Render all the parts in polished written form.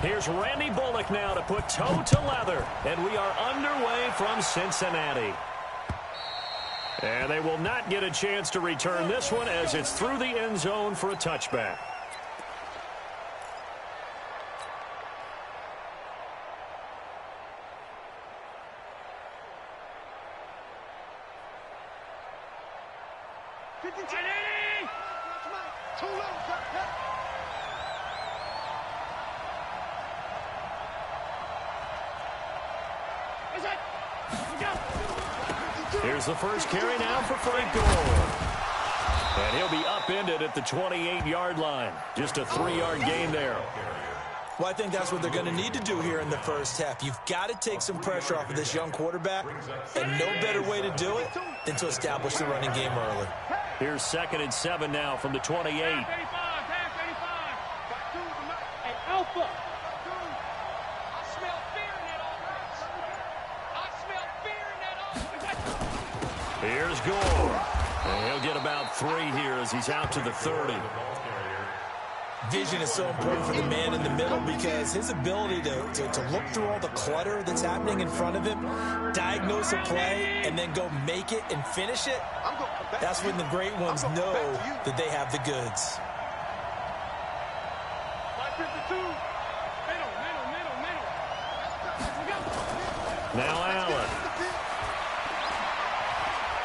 Here's Randy Bullock now to put toe to leather. And we are underway from Cincinnati. And they will not get a chance to return this one as it's through the end zone for a touchback. Here's the first carry now for Frank Gore. And he'll be upended at the 28-yard line. Just a 3-yard gain there. Well, I think that's what they're going to need to do here in the first half. You've got to take some pressure off of this young quarterback, and no better way to do it than to establish the running game early. Here's 2nd and 7 now from the 28. Hey, Alpha. Here's Gore. And he'll get about 3 here as he's out to the 30. Vision is so important for the man in the middle because his ability to look through all the clutter that's happening in front of him, diagnose a play, and then go make it and finish it, that's when the great ones know that they have the goods. Now Allen.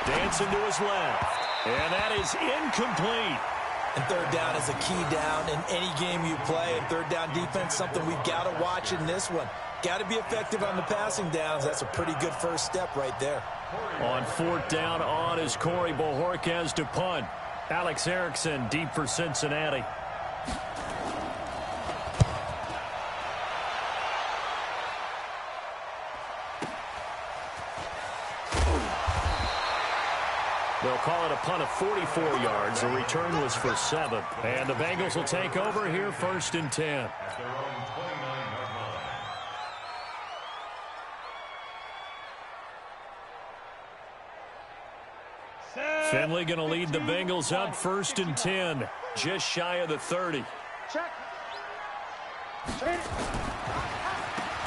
Dancing to his left. And that is incomplete. And third down is a key down in any game you play. And third down defense, something we've got to watch in this one. Got to be effective on the passing downs. That's a pretty good first step right there. On 4th down on is Corey Bojorquez to punt. Alex Erickson deep for Cincinnati. They'll call it a punt of 44 yards. The return was for 7. And the Bengals will take over here 1st and 10. Finley going to lead the Bengals up 1st and 10. Just shy of the 30.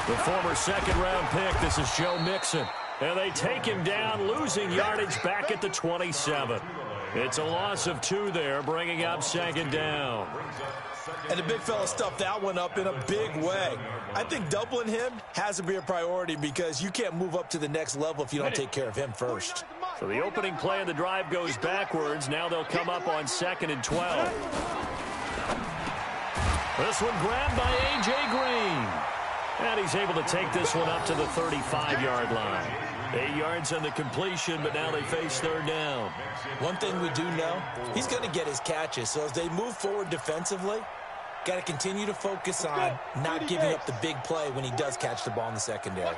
The former 2nd-round pick. This is Joe Mixon. And they take him down, losing yardage back at the 27. It's a loss of 2 there, bringing up 2nd down. And the big fella stuffed that one up in a big way. I think doubling him has to be a priority because you can't move up to the next level if you don't take care of him first. So the opening play of the drive goes backwards. Now they'll come up on 2nd and 12. This one grabbed by A.J. Green. And he's able to take this one up to the 35-yard line. 8 yards on the completion, but now they face 3rd down. One thing we do know, he's going to get his catches. So as they move forward defensively, got to continue to focus on not giving up the big play when he does catch the ball in the secondary.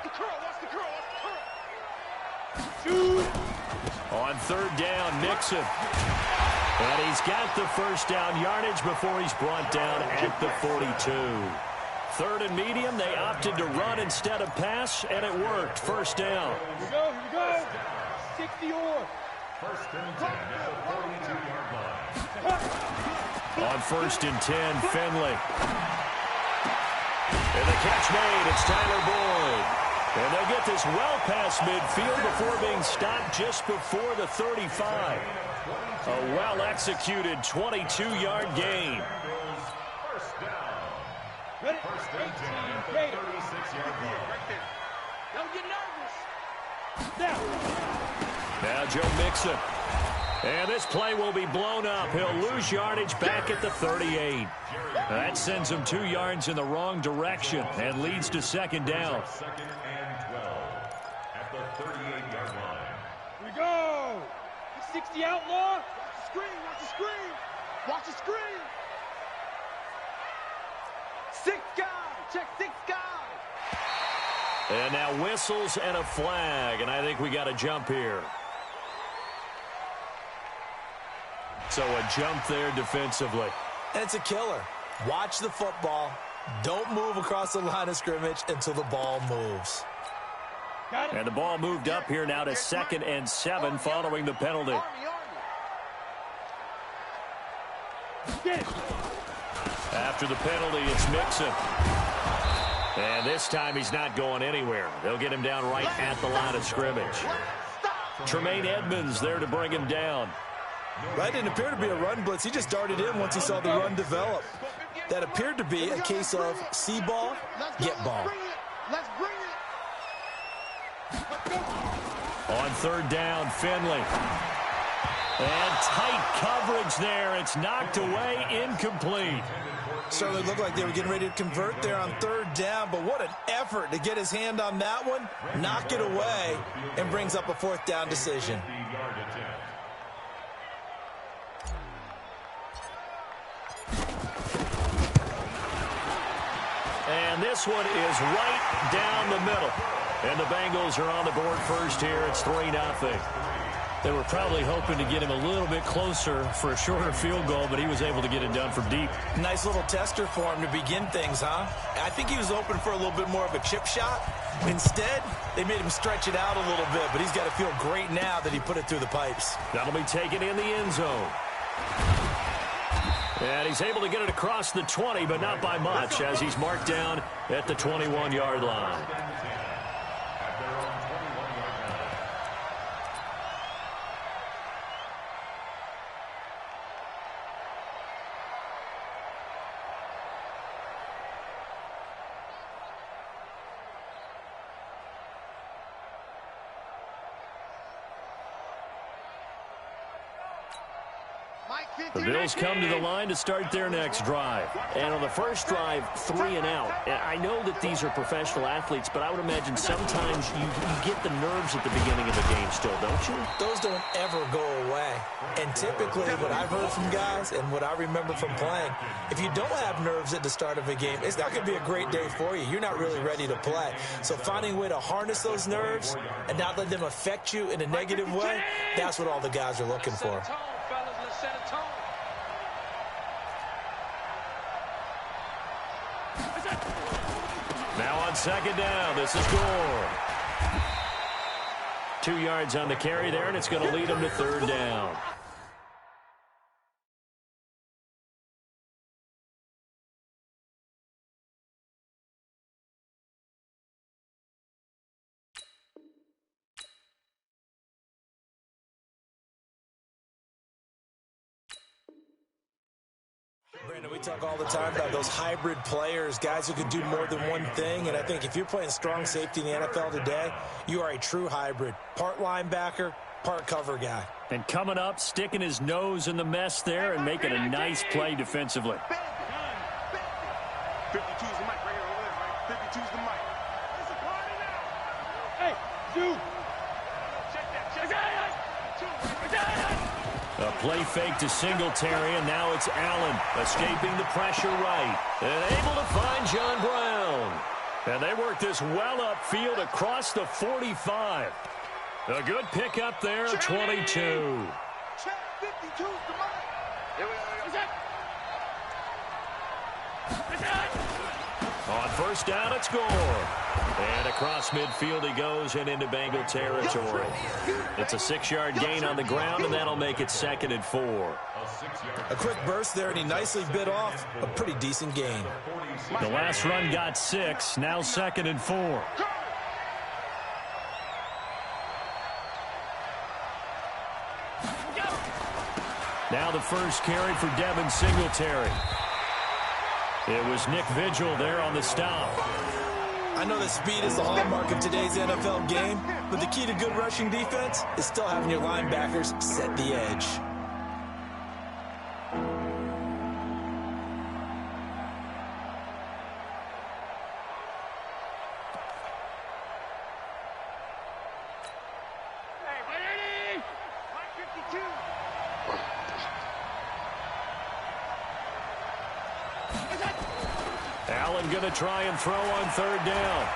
On 3rd down, Mixon. And he's got the first down yardage before he's brought down at the 42. 3rd and medium, they opted to run instead of pass, and it worked. 1st down. Here we go. 60 or. 1st and 10 at the 42-yard line. On 1st and 10, Finley. And the catch made. It's Tyler Boyd. And they'll get this well past midfield before being stopped just before the 35. A well-executed 22-yard gain. Ready? 1st and 10 at the 36-yard line. Don't get nervous. Now Joe Mixon. And this play will be blown up. He'll lose yardage back at the 38. That sends him 2 yards in the wrong direction and leads to 2nd down. 2nd and 12 at the 38-yard line. Here we go. 60 outlaw. Watch the screen. Watch the screen. Watch the screen. 6 guys. Check 6 guys. And now whistles and a flag. And I think we got a jump here. So a jump there defensively. And it's a killer. Watch the football. Don't move across the line of scrimmage until the ball moves. And the ball moved up here now to 2nd and 7 following the penalty. After the penalty, it's Mixon. And this time he's not going anywhere. They'll get him down right at the line of scrimmage. Tremaine Edmonds there to bring him down. That didn't appear to be a run blitz. He just darted in once he saw the run develop. That appeared to be a case of see ball, get ball. Let's bring it. On third down, Finley. And tight coverage there. It's knocked away, incomplete. Certainly looked like they were getting ready to convert there on third down, but what an effort to get his hand on that one, knock it away, and brings up a fourth down decision. And this one is right down the middle. And the Bengals are on the board first here. It's 3-0. They were probably hoping to get him a little bit closer for a shorter field goal, but he was able to get it done from deep. Nice little tester for him to begin things, huh? I think he was open for a little bit more of a chip shot. Instead, they made him stretch it out a little bit, but he's got to feel great now that he put it through the pipes. That'll be taken in the end zone. And he's able to get it across the 20, but not by much, as he's marked down at the 21-yard line. The Bills come to the line to start their next drive. And on the first drive, 3 and out. I know that these are professional athletes, but I would imagine sometimes you get the nerves at the beginning of the game still, don't you? Those don't ever go away. And typically what I've heard from guys and what I remember from playing, if you don't have nerves at the start of a game, it's not going to be a great day for you. You're not really ready to play. So finding a way to harness those nerves and not let them affect you in a negative way, that's what all the guys are looking for. Now on second down, this is Gore. 2 yards on the carry there, and it's going to lead him to third down. Brandon, we talk all the time about those hybrid players, guys who can do more than one thing, and I think if you're playing strong safety in the NFL today, you are a true hybrid. Part linebacker, part cover guy. And coming up, sticking his nose in the mess there and making a nice play defensively. 52's the mic right here over there, right? 52's the mic. Hey, dude. Check that. A play fake to Singletary, and now it's Allen escaping the pressure right. And able to find John Brown. And they work this well upfield across the 45. A good pickup there, 22. Check 52's the mic. Here we go. On first down, it's Gore. And across midfield he goes and into Bengal territory. It's a 6-yard gain on the ground, and that'll make it 2nd and 4. A quick burst there, and he nicely bit off a pretty decent gain. The last run got 6, now 2nd and 4. Now the first carry for Devin Singletary. It was Nick Vigil there on the stop. I know that speed is the hallmark of today's NFL game, but the key to good rushing defense is still having your linebackers set the edge. Allen going to try and throw on third down.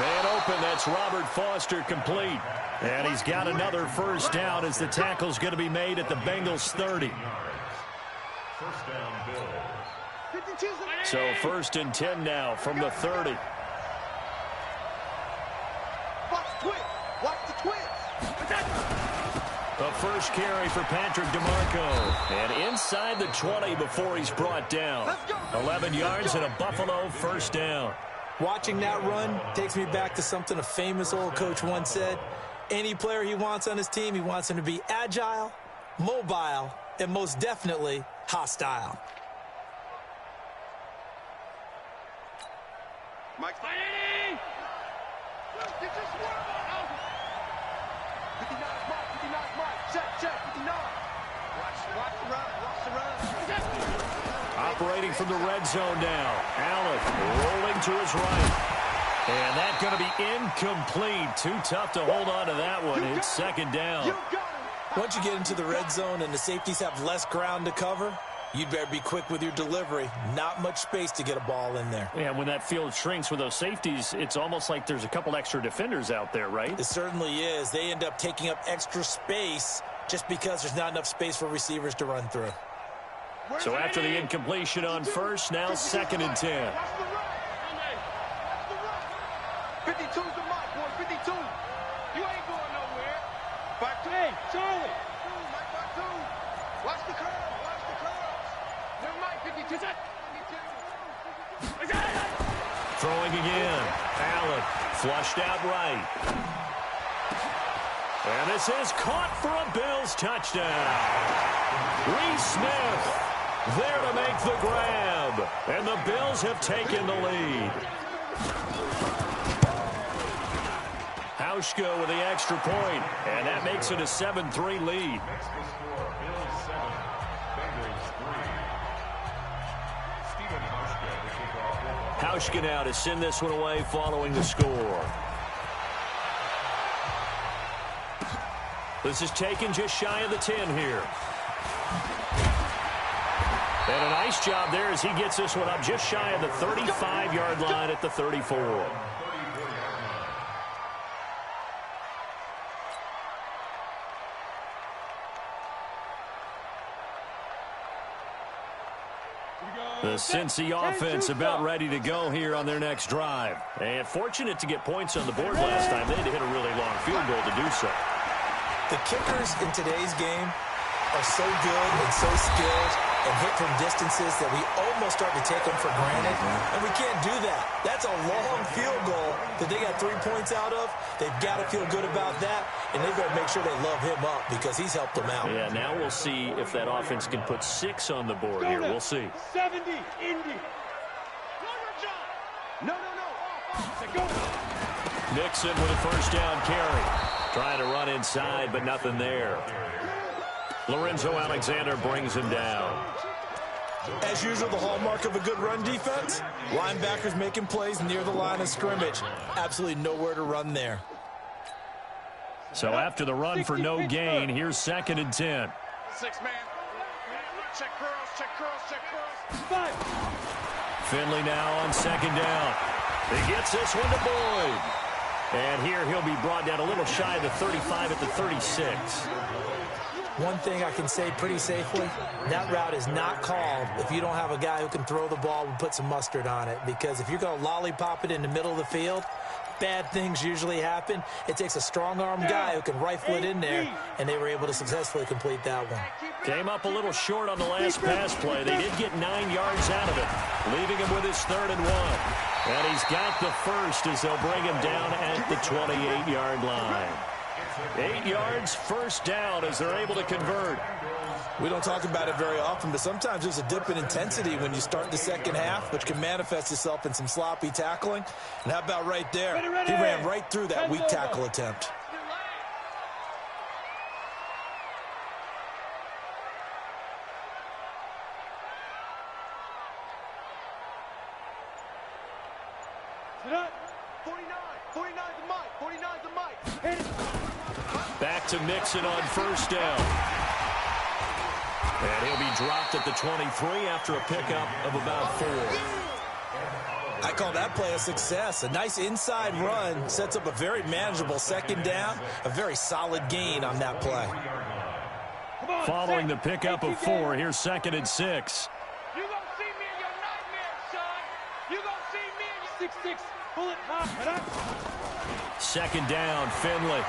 Man open, that's Robert Foster complete. And he's got another first down as the tackle's going to be made at the Bengals 30. First down, Bills. So 1st and 10 now from the 30. Watch the twist. Watch the twist. A first carry for Patrick DeMarco. And inside the 20 before he's brought down. 11 yards and a Buffalo first down. Watching that run takes me back to something a famous old coach once said. Any player he wants on his team, he wants him to be agile, mobile, and most definitely hostile. Mike's fighting! Get your swerve on! 59 is Mike, 59 is Mike. Check, 59. Watch the run, watch the run. Operating from the red zone now. Allen rolling to his right. And that's going to be incomplete. Too tough to hold on to that one. It's second down. Once you get into the red zone and the safeties have less ground to cover, you'd better be quick with your delivery. Not much space to get a ball in there. Yeah, when that field shrinks with those safeties, it's almost like there's a couple extra defenders out there, right? It certainly is. They end up taking up extra space just because there's not enough space for receivers to run through. So after the incompletion on first, now second and 10. 52's the Mike, boy, 52. You ain't going nowhere. Back to hey, Charlie. Mike, back to. Watch the curve, watch the curves. Never mind, 52. 52. Throwing again. Allen flushed out right. And this is caught for a Bills touchdown. Reese Smith there to make the grab. And the Bills have taken the lead. Hauschka with the extra point, and that makes it a 7-3 lead. Next to score, Bills 7, Bengals 3. Stephen Hauschka to kick off. Hauschka now to send this one away following the score. This is taken just shy of the 10 here. And a nice job there as he gets this one up just shy of the 35-yard line at the 34. The Cincy offense about ready to go here on their next drive. And fortunate to get points on the board last time. They had to hit a really long field goal to do so. The kickers in today's game are so good and so skilled and hit from distances that we almost start to take them for granted. And we can't do that. That's a long field goal that they got 3 points out of. They've got to feel good about that, and they've got to make sure they love him up because he's helped them out. Yeah, now we'll see if that offense can put 6 on the board here. We'll see. 70, Indy. No. Go. Nixon with a first down carry. Trying to run inside, but nothing there. Lorenzo Alexander brings him down. As usual, the hallmark of a good run defense, linebackers making plays near the line of scrimmage. Absolutely nowhere to run there. So after the run for no gain, here's second and 10. 6-man. Check curls. 5. Finley now on second down. He gets this one to Boyd. And here he'll be brought down a little shy of the 35 at the 36. One thing I can say pretty safely, that route is not called if you don't have a guy who can throw the ball and put some mustard on it. Because if you're going to lollipop it in the middle of the field, bad things usually happen. It takes a strong-arm guy who can rifle it in there, and they were able to successfully complete that one. Came up a little short on the last pass play. They did get 9 yards out of it, leaving him with his 3rd and 1. And he's got the first as they'll bring him down at the 28-yard line. 8 yards, first down as they're able to convert. We don't talk about it very often, but sometimes there's a dip in intensity when you start the second half, which can manifest itself in some sloppy tackling. And how about right there? He ran right through that weak tackle attempt. Back to Mixon on first down. And he'll be dropped at the 23 after a pickup of about 4. I call that play a success. A nice inside run sets up a very manageable second down, a very solid gain on that play. Following the pickup of 4, here's second and 6. You gonna see me in your nightmares, son. You gonna see me in your 6-6 bullet hop. Second down, Finley.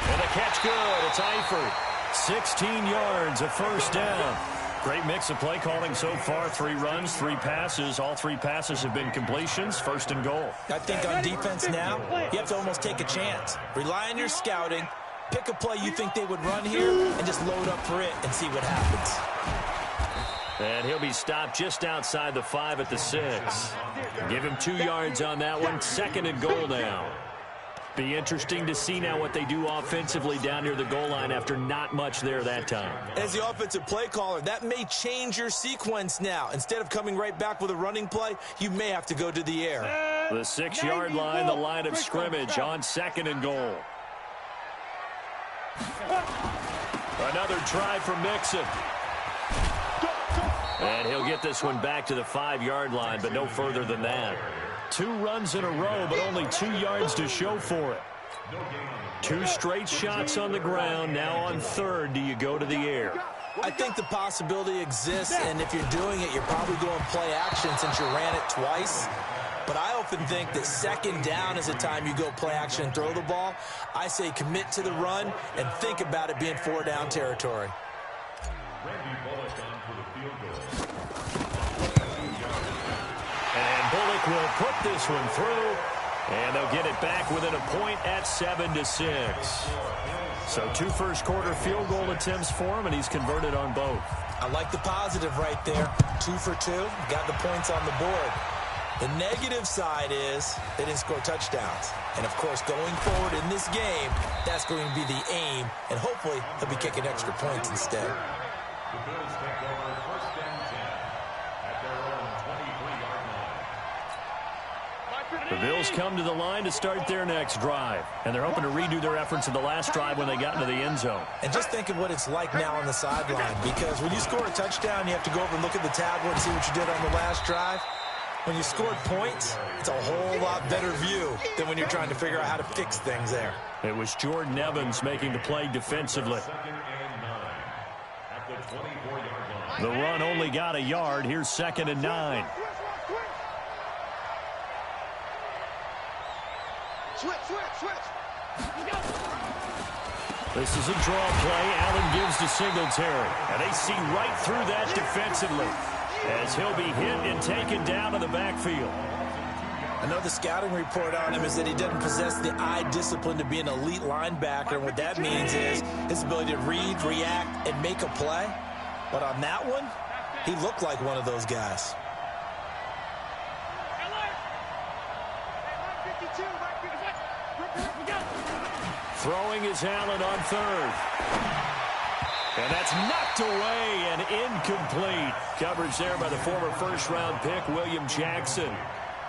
And the catch good. It's Eifert. 16 yards, a first down. Great mix of play calling so far. 3 runs, 3 passes. All 3 passes have been completions. First and goal. I think on defense now, you have to almost take a chance. Rely on your scouting. Pick a play you think they would run here and just load up for it and see what happens. And he'll be stopped just outside the 5 at the 6. Give him 2 yards on that one. Second and goal now. Be interesting to see now what they do offensively down near the goal line after not much there that time. As the offensive play caller, that may change your sequence now. Instead of coming right back with a running play, you may have to go to the air. The 6-yard line, the line of scrimmage on second and goal. Another try for Mixon. And he'll get this one back to the 5-yard line, but no further than that. 2 runs in a row, but only 2 yards to show for it. 2 straight shots on the ground. Now on third, do you go to the air? I think the possibility exists, and if you're doing it, you're probably going play action since you ran it twice. But I often think that second down is the time you go play action and throw the ball. I say commit to the run and think about it being 4-down territory. And Bullock will put this one through, and they'll get it back within a point at 7-6. So 2 first-quarter field goal attempts for him, and he's converted on both. I like the positive right there. 2 for 2, got the points on the board. The negative side is they didn't score touchdowns. And, of course, going forward in this game, that's going to be the aim, and hopefully he'll be kicking extra points instead. The Bills take over first and 10 at their own 23-yard line. The Bills come to the line to start their next drive, and they're hoping to redo their efforts in the last drive when they got into the end zone. And just think of what it's like now on the sideline, because when you score a touchdown, you have to go over and look at the tablet and see what you did on the last drive. When you scored points, it's a whole lot better view than when you're trying to figure out how to fix things there. It was Jordan Evans making the play defensively. Second and 9 at the 24-yard line. The run only got a yard. Here's 2nd and 9. Switch. This is a draw play. Allen gives to Singletary. And they see right through that defensively as he'll be hit and taken down in the backfield. I know the scouting report on him is that he doesn't possess the eye discipline to be an elite linebacker. And what that means is his ability to read, react, and make a play. But on that one, he looked like one of those guys. Throwing is Allen on third. And that's knocked away and incomplete. Coverage there by the former first-round pick, William Jackson.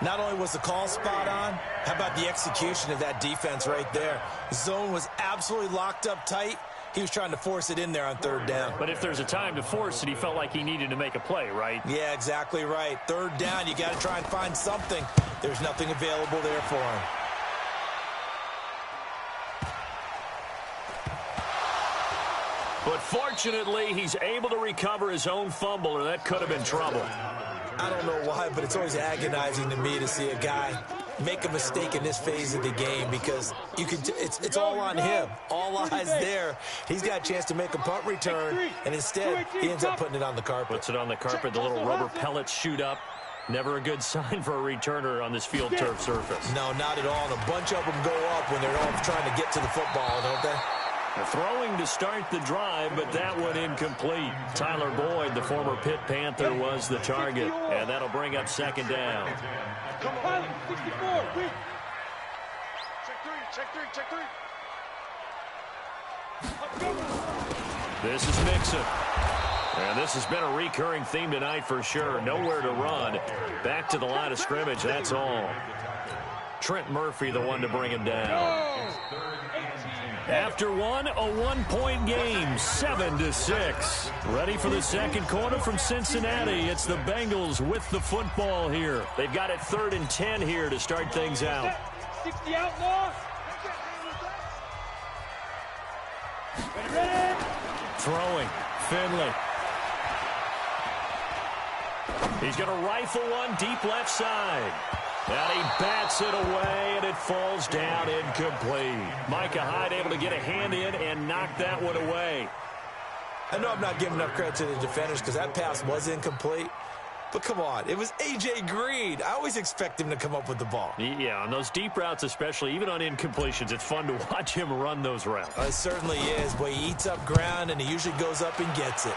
Not only was the call spot on, how about the execution of that defense right there? The zone was absolutely locked up tight. He was trying to force it in there on third down. But if there's a time to force it, he felt like he needed to make a play, right? Yeah, exactly right. Third down, you got to try and find something. There's nothing available there for him. But fortunately, he's able to recover his own fumble, or that could have been trouble. I don't know why, but it's always agonizing to me to see a guy make a mistake in this phase of the game, because you can it's all on him. All eyes there. He's got a chance to make a punt return, and instead he ends up putting it on the carpet. Puts it on the carpet. The little rubber pellets shoot up. Never a good sign for a returner on this field turf surface. No, not at all. And a bunch of them go up when they're all trying to get to the football, don't they? Throwing to start the drive, but that one incomplete. Tyler Boyd, the former Pitt Panther, was the target, and that'll bring up 2nd down. Come on, 64, quick. Check three. This is Mixon. And this has been a recurring theme tonight for sure. Nowhere to run. Back to the line of scrimmage, that's all. Trent Murphy, the one to bring him down. After one, a 1-point game, 7-6. Ready for the second quarter from Cincinnati. It's the Bengals with the football here. They've got it 3rd and 10 here to start things out. 60 outlaws. Ready. Throwing, Finley. He's going to rifle one deep left side. And he bats it away, and it falls down incomplete. Micah Hyde able to get a hand in and knock that one away. I know I'm not giving enough credit to the defenders because that pass was incomplete. But come on, it was A.J. Green. I always expect him to come up with the ball. Yeah, on those deep routes especially, even on incompletions, it's fun to watch him run those routes. It certainly is, but he eats up ground, and he usually goes up and gets it.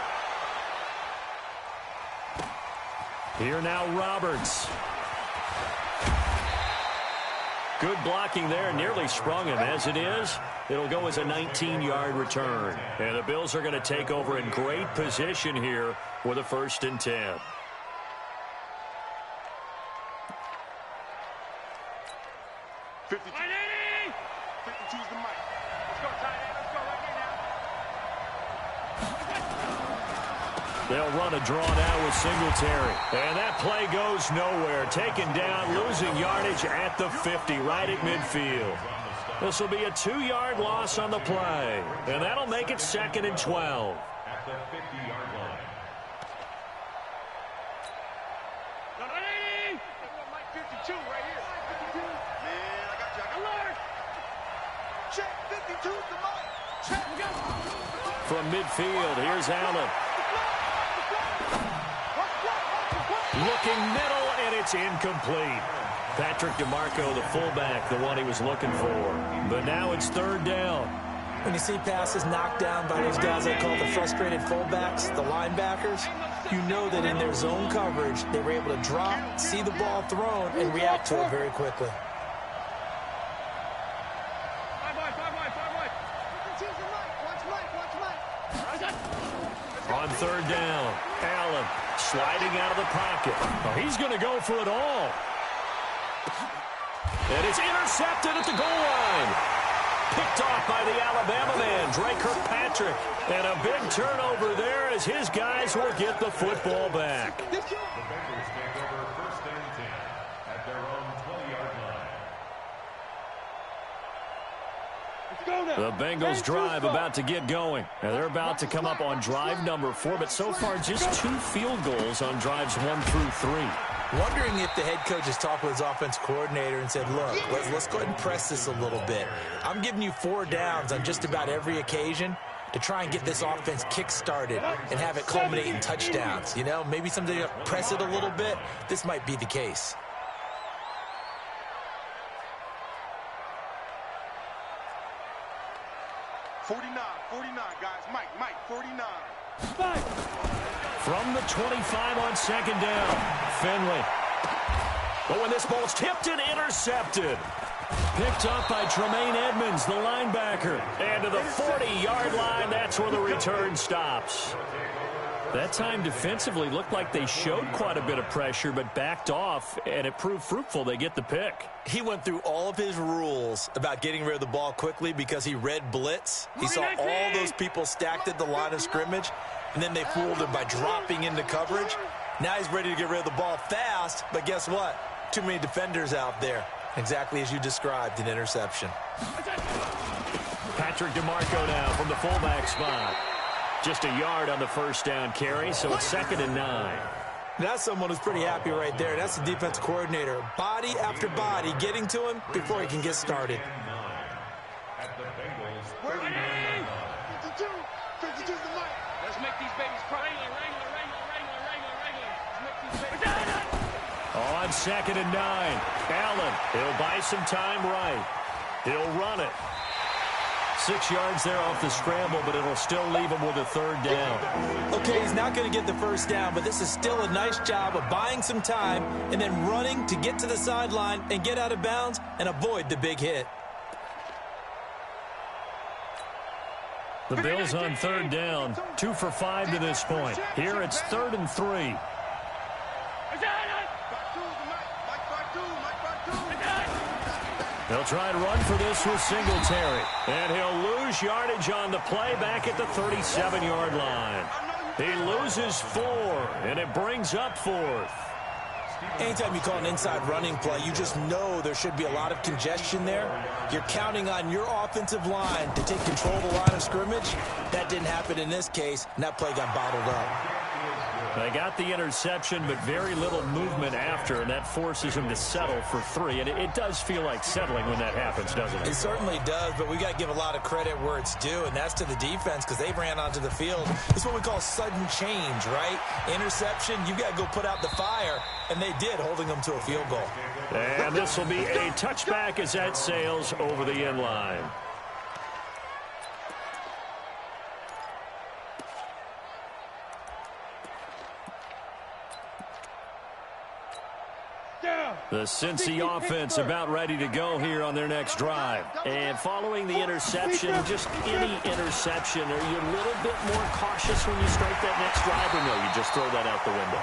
Here now, Roberts. Good blocking there, nearly sprung him. As it is, it'll go as a 19-yard return. And the Bills are going to take over in great position here with a 1st and 10. They'll run a draw now with Singletary. And that play goes nowhere. Taken down, losing yardage at the 50, right at midfield. This will be a 2-yard loss on the play. And that'll make it 2nd and 12. At the 50-yard line. Mike 52 right here. 52. Man, I got you. Alert! Check 52 to Mike. Check. From midfield, here's Allen. Looking middle, and it's incomplete. Patrick DeMarco, the fullback, the one he was looking for. But now it's 3rd down. When you see passes knocked down by those guys I call the frustrated fullbacks, the linebackers, you know that in their zone coverage, they were able to drop, see the ball thrown, and react to it very quickly. On 3rd down, Allen sliding out of the pocket. Oh, he's going to go for it all. And it's intercepted at the goal line. Picked off by the Alabama man, Dre Kirkpatrick. And a big turnover there as his guys will get the football back. The Bengals take over 1st and 10 at their own 20-yard line. The Bengals drive about to get going. Now they're about to come up on drive number 4, but so far just 2 field goals on drives 1 through 3. Wondering if the head coach has talked with his offense coordinator and said, look, let's go ahead and press this a little bit. I'm giving you 4 downs on just about every occasion to try and get this offense kick-started and have it culminate in touchdowns. You know, maybe someday you press it a little bit. This might be the case. Guys. Mike, 49. From the 25 on 2nd down, Finley. But when this ball's tipped and intercepted. Picked up by Tremaine Edmonds, the linebacker. And to the 40-yard line, that's where the return stops. That time defensively looked like they showed quite a bit of pressure, but backed off, and it proved fruitful. They get the pick. He went through all of his rules about getting rid of the ball quickly because he read blitz. He saw all those people stacked at the line of scrimmage, and then they fooled him by dropping into coverage. Now he's ready to get rid of the ball fast, but guess what? Too many defenders out there. Exactly as you described, an interception. Patrick DeMarco now from the fullback spot. Just a yard on the 1st down carry, so it's 2nd and 9. That's someone who's pretty happy right there. That's the defense coordinator. Body after body getting to him before he can get started. At the Bengals, 52 to Mike. Let's make these babies cry. On 2nd and 9, Allen, he'll buy some time right. He'll run it. 6 yards there off the scramble, but it'll still leave him with a 3rd down. Okay, he's not going to get the 1st down, but this is still a nice job of buying some time and then running to get to the sideline and get out of bounds and avoid the big hit. The Bills on 3rd down, 2 for 5 to this point. Here it's 3rd and 3. They'll try and run for this with Singletary. And he'll lose yardage on the play back at the 37-yard line. He loses 4, and it brings up 4th. Anytime you call an inside running play, you just know there should be a lot of congestion there. You're counting on your offensive line to take control of the line of scrimmage. That didn't happen in this case, and that play got bottled up. They got the interception, but very little movement after, and that forces him to settle for 3. And it does feel like settling when that happens, doesn't it? It certainly does, but we got to give a lot of credit where it's due, and that's to the defense because they ran onto the field. It's what we call sudden change, right? Interception, you got to go put out the fire, and they did, holding them to a field goal. And this will be a touchback as that sails over the end line. The Cincy offense about ready to go here on their next drive. And following the interception, just any interception, are you a little bit more cautious when you start that next drive, or no, you just throw that out the window?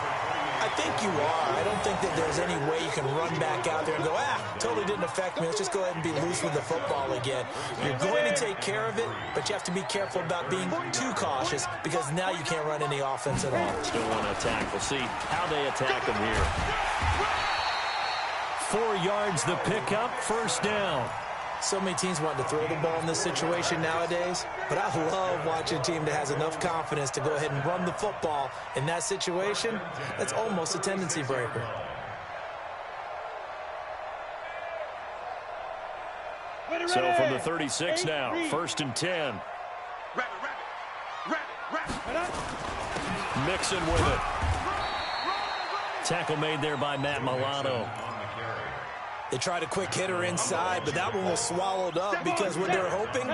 I think you are. I don't think that there's any way you can run back out there and go, totally didn't affect me. Let's just go ahead and be loose with the football again. You're going to take care of it, but you have to be careful about being too cautious because now you can't run any offense at all. Still want to attack. We'll see how they attack them here. 4 yards the pickup, first down. So many teams want to throw the ball in this situation nowadays, but I love watching a team that has enough confidence to go ahead and run the football in that situation. That's almost a tendency breaker. So from the 36 now, 1st and 10. Mixon with it. Tackle made there by Matt Milano. They tried a quick hitter inside, but that one was swallowed up because what they're hoping,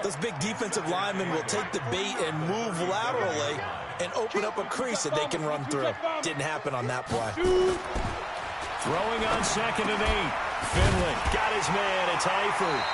those big defensive linemen will take the bait and move laterally and open up a crease that they can run through. Didn't happen on that play. Throwing on 2nd and 8. Finley got his man. It's Eifert.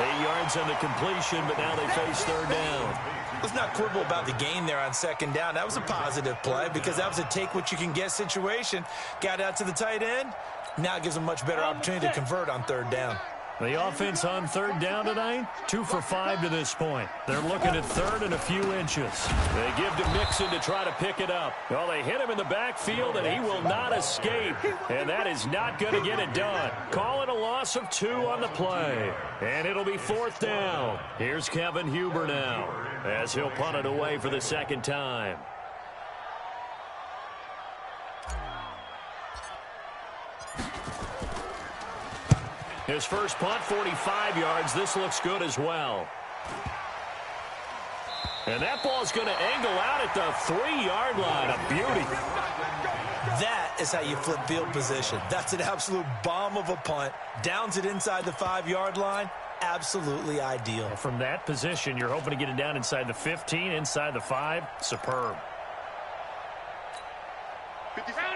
8 yards on the completion, but now they face 3rd down. Let's not quibble about the gain there on 2nd down. That was a positive play because that was a take-what-you-can-get situation. Got out to the tight end. Now it gives them a much better opportunity to convert on 3rd down. The offense on 3rd down tonight, 2 for 5 to this point. They're looking at 3rd and a few inches. They give to Mixon to try to pick it up. Well, they hit him in the backfield, and he will not escape. And that is not going to get it done. Call it a loss of 2 on the play. And it'll be 4th down. Here's Kevin Huber now, as he'll punt it away for the 2nd time. His first punt, 45 yards. This looks good as well. And that ball's going to angle out at the 3-yard line. A beauty. That is how you flip field position. That's an absolute bomb of a punt. Downs it inside the 5-yard line. Absolutely ideal. From that position, you're hoping to get it down inside the 15, inside the 5. Superb.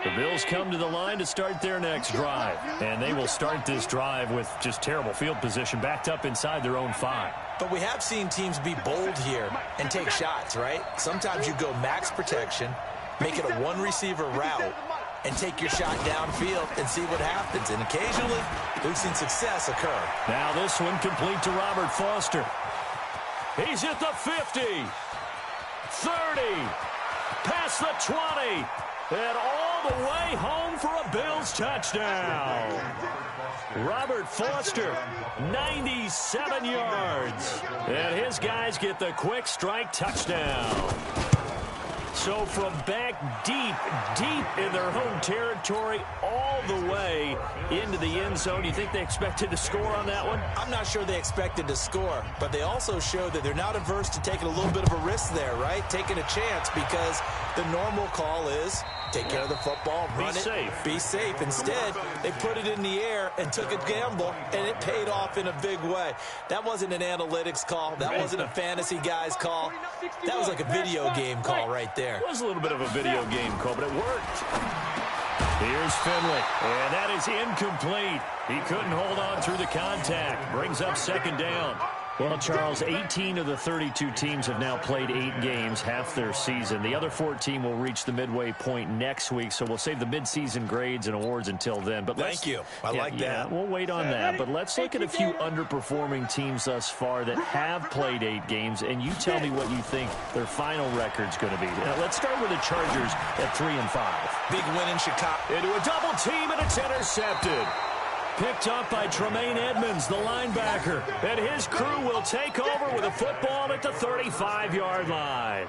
The Bills come to the line to start their next drive. And they will start this drive with just terrible field position, backed up inside their own 5. But we have seen teams be bold here and take shots, right? Sometimes you go max protection, make it a one-receiver route, and take your shot downfield and see what happens. And occasionally, we've seen success occur. Now this one complete to Robert Foster. He's at the 50, 30, past the 20. And all the way home for a Bills touchdown. Robert Foster, 97 yards. And his guys get the quick strike touchdown. So from back deep in their home territory, all the way into the end zone, you think they expected to score on that one? I'm not sure they expected to score, but they also showed that they're not averse to taking a little bit of a risk there, right? Taking a chance, because the normal call is take care of the football, run it, be safe. Instead, they put it in the air and took a gamble, and it paid off in a big way. That wasn't an analytics call. That wasn't a fantasy guy's call. That was like a video game call right there. It was a little bit of a video game call, but it worked. Here's Finley, and that is incomplete. He couldn't hold on through the contact. Brings up 2nd down. Well, Charles, 18 of the 32 teams have now played 8 games, half their season. The other 14 will reach the midway point next week, so we'll save the midseason grades and awards until then. But thank you. I like that. Yeah, we'll wait on that. But let's look at a few underperforming teams thus far that have played 8 games, and you tell me what you think their final record's going to be. Let's start with the Chargers at 3-5. Big win in Chicago. Into a double team, and it's intercepted. picked up by Tremaine Edmonds, the linebacker. And his crew will take over with a football at the 35-yard line.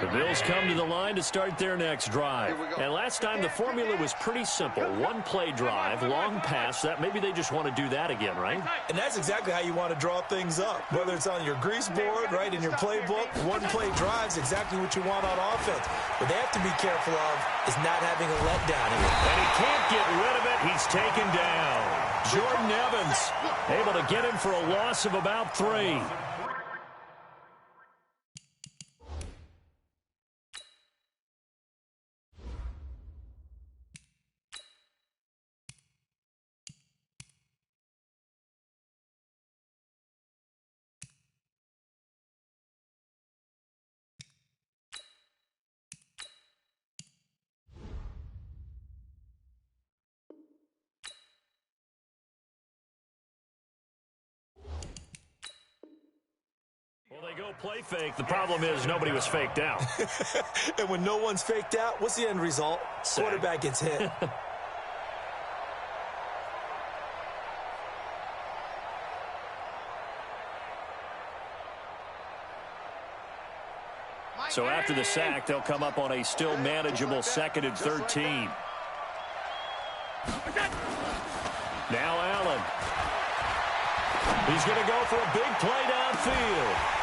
The Bills come to the line to start their next drive. And last time the formula was pretty simple. One-play drive, long pass. That maybe they just want to do that again, right? And that's exactly how you want to draw things up. Whether it's on your grease board, right, in your playbook, one-play drive is exactly what you want on offense. What they have to be careful of is not having a letdown. And he can't get rid of it. He's taken down. Jordan Evans able to get him for a loss of about 3. Well, they go play fake. The problem is nobody was faked out. And when no one's faked out, what's the end result? Sack. Quarterback gets hit. So after the sack, they'll come up on a still manageable 2nd and 13. Now Allen. He's going to go for a big play downfield.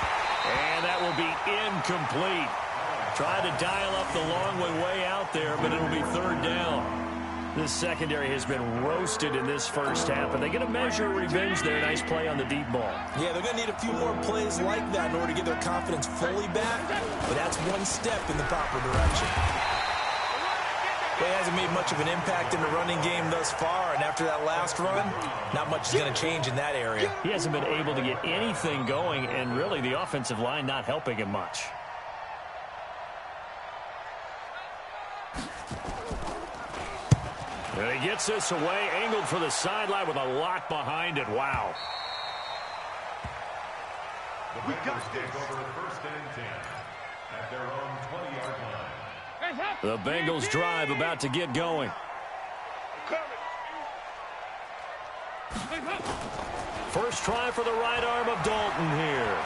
And that will be incomplete. Tried to dial up the long way out there, but it'll be 3rd down. This secondary has been roasted in this first half, and they get a measure of revenge there. Nice play on the deep ball. Yeah, they're going to need a few more plays like that in order to get their confidence fully back, but that's one step in the proper direction. Well, he hasn't made much of an impact in the running game thus far, and after that last run, not much is going to change in that area. He hasn't been able to get anything going, and really the offensive line not helping him much. And he gets this away, angled for the sideline with a lot behind it. Wow. The Bengals take over 1st and 10 at their own 20-yard line. The Bengals drive about to get going. First try for the right arm of Dalton here.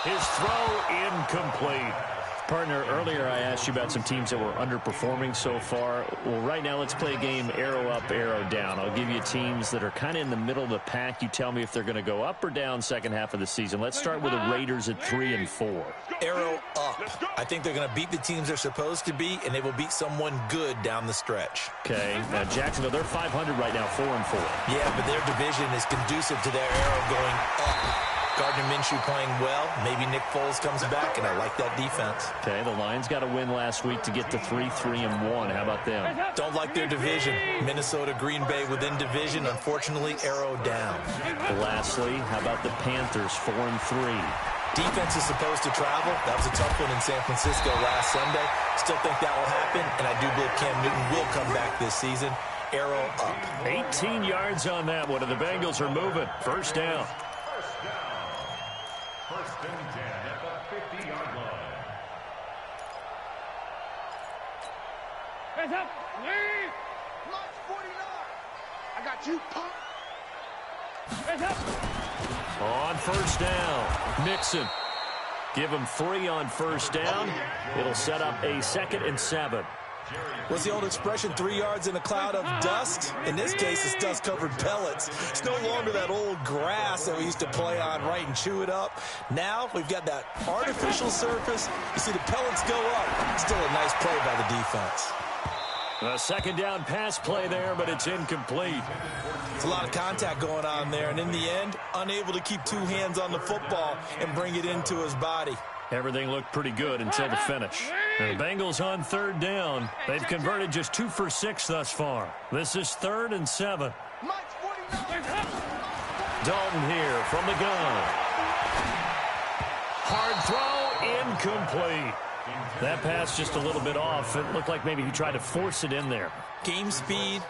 His throw incomplete. Partner, earlier I asked you about some teams that were underperforming so far. Well, right now let's play a game arrow up, arrow down. I'll give you teams that are kind of in the middle of the pack. You tell me if they're going to go up or down second half of the season. Let's start with the Raiders at 3 and 4. Arrow up. I think they're going to beat the teams they're supposed to beat, and they will beat someone good down the stretch. Okay. Now, Jacksonville, they're 500 right now, 4 and 4. Yeah, but their division is conducive to their arrow going up. Gardner Minshew playing well. Maybe Nick Foles comes back, and I like that defense. Okay, the Lions got a win last week to get to 3-3 and 1. How about them? Don't like their division. Minnesota, Green Bay within division. Unfortunately, arrow down. Lastly, how about the Panthers, 4 and 3? Defense is supposed to travel. That was a tough one in San Francisco last Sunday. Still think that will happen, and I do believe Cam Newton will come back this season. Arrow up. 18 yards on that one, and the Bengals are moving. First down. 1st and 10 at the 50-yard line. Hands up. Lead. March 49. I got you, punk. Hands up. On first down, Mixon. Give him 3 on first down. It'll set up a 2nd and 7. What's the old expression, 3 yards in a cloud of dust? In this case, it's dust-covered pellets. It's no longer that old grass that we used to play on, right, and chew it up. Now we've got that artificial surface. You see the pellets go up. Still a nice play by the defense. A 2nd down pass play there, but it's incomplete. It's a lot of contact going on there, and in the end, unable to keep 2 hands on the football and bring it into his body. Everything looked pretty good until the finish. And the Bengals on 3rd down. They've converted just 2 for 6 thus far. This is 3rd and 7. Dalton here from the gun. Hard throw, incomplete. That pass just a little bit off. It looked like maybe he tried to force it in there. Game speed,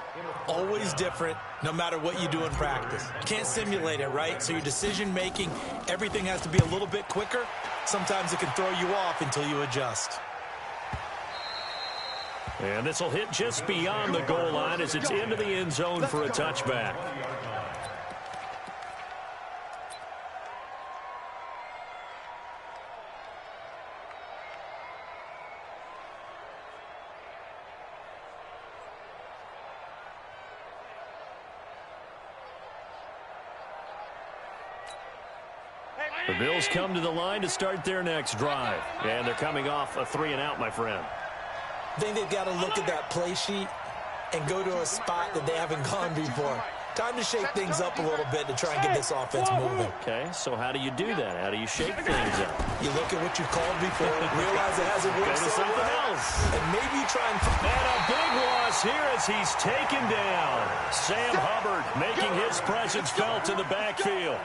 always different, no matter what you do in practice. You can't simulate it, right? So your decision-making, everything has to be a little bit quicker. Sometimes it can throw you off until you adjust. And this will hit just beyond the goal line as it's into the end zone for a touchback. The Bills come to the line to start their next drive. And they're coming off a 3-and-out, my friend. I think they've got to look at that play sheet and go to a spot that they haven't gone before. Time to shake things up a little bit to try and get this offense moving. Okay, so how do you do that? How do you shake things up? You look at what you've called before, realize it hasn't worked Go to something else. And maybe try and... And a big loss here as he's taken down. Sam Hubbard making his presence felt in the backfield.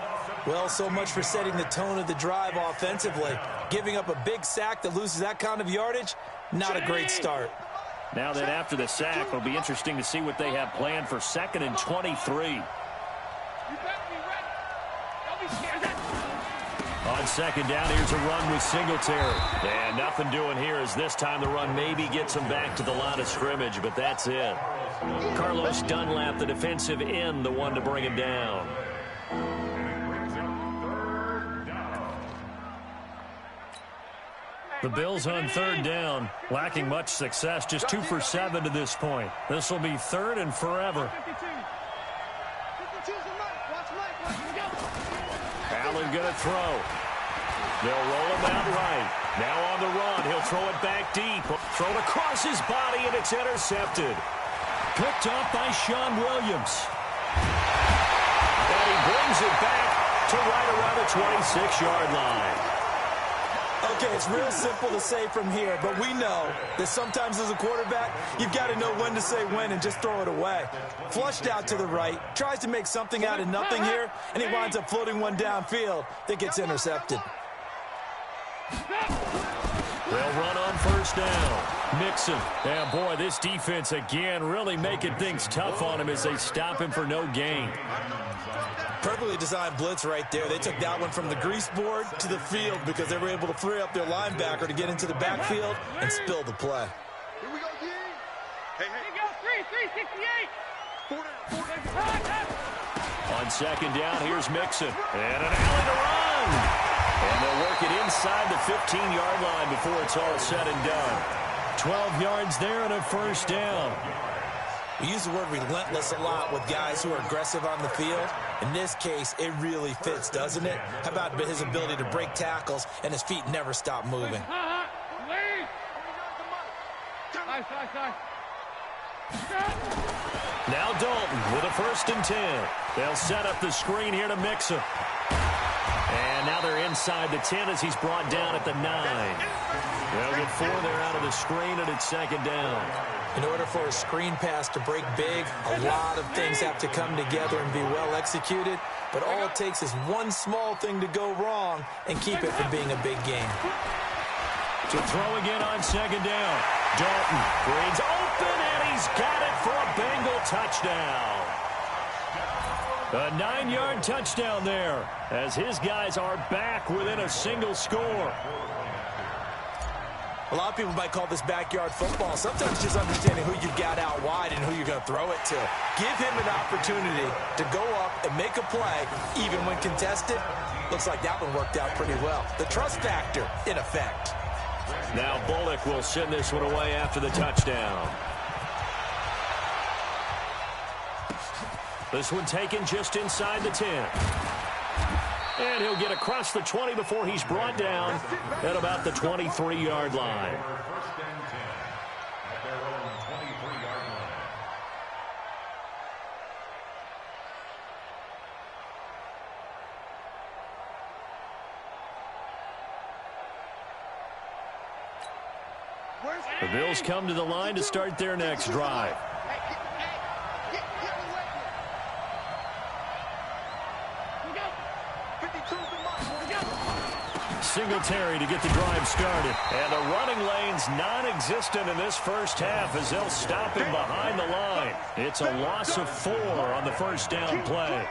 Well, so much for setting the tone of the drive offensively. Giving up a big sack that loses that kind of yardage, not a great start. Now then, after the sack, it'll be interesting to see what they have planned for 2nd and 23. On 2nd down, here's a run with Singletary. And nothing doing here as this time the run maybe gets him back to the line of scrimmage, but that's it. Carlos Dunlap, the defensive end, the one to bring him down. The Bills on 3rd down, lacking much success, just 2 for 7 to this point. This will be 3rd and forever. Allen going to throw. They'll roll him out right. Now on the run, he'll throw it back deep. Thrown across his body, and it's intercepted. Picked up by Sean Williams. And he brings it back to right around the 26-yard line. Okay, it's real simple to say from here, but we know that sometimes as a quarterback, you've got to know when to say when and just throw it away. Flushed out to the right, tries to make something out of nothing here, and he winds up floating one downfield that gets intercepted. They'll run on 1st down. Mixon. And boy, this defense again really making things tough on him as they stop him for no gain. Perfectly designed blitz right there. They took that one from the grease board to the field because they were able to free up their linebacker to get into the backfield and spill the play. Here we go, G. Hey, go, 368. On 2nd down, here's Mixon. And an alley to run. And they'll work it inside the 15-yard line before it's all said and done. 12 yards there and a 1st down. We use the word relentless a lot with guys who are aggressive on the field. In this case, it really fits, doesn't it? How about his ability to break tackles and his feet never stop moving? Now Dalton with a 1st and 10. They'll set up the screen here to Mixon. And now they're inside the 10 as he's brought down at the 9. They'll get 4 there out of the screen, and it's 2nd down. In order for a screen pass to break big, a lot of things have to come together and be well executed. But all it takes is one small thing to go wrong and keep it from being a big game. To throw again on 2nd down. Dalton brings open, and he's got it for a Bengal touchdown. A 9-yard touchdown there as his guys are back within a single score. A lot of people might call this backyard football. Sometimes just understanding who you've got out wide and who you're going to throw it to. Give him an opportunity to go up and make a play, even when contested. Looks like that one worked out pretty well. The trust factor in effect. Now Bullock will send this one away after the touchdown. This one taken just inside the 10. And he'll get across the 20 before he's brought down at about the 23-yard line. 1st and 10 at their own 23-yard line. The Bills come to the line to start their next drive. Singletary to get the drive started. And the running lane's non-existent in this 1st half as they'll stop him behind the line. It's a loss of 4 on the 1st down play.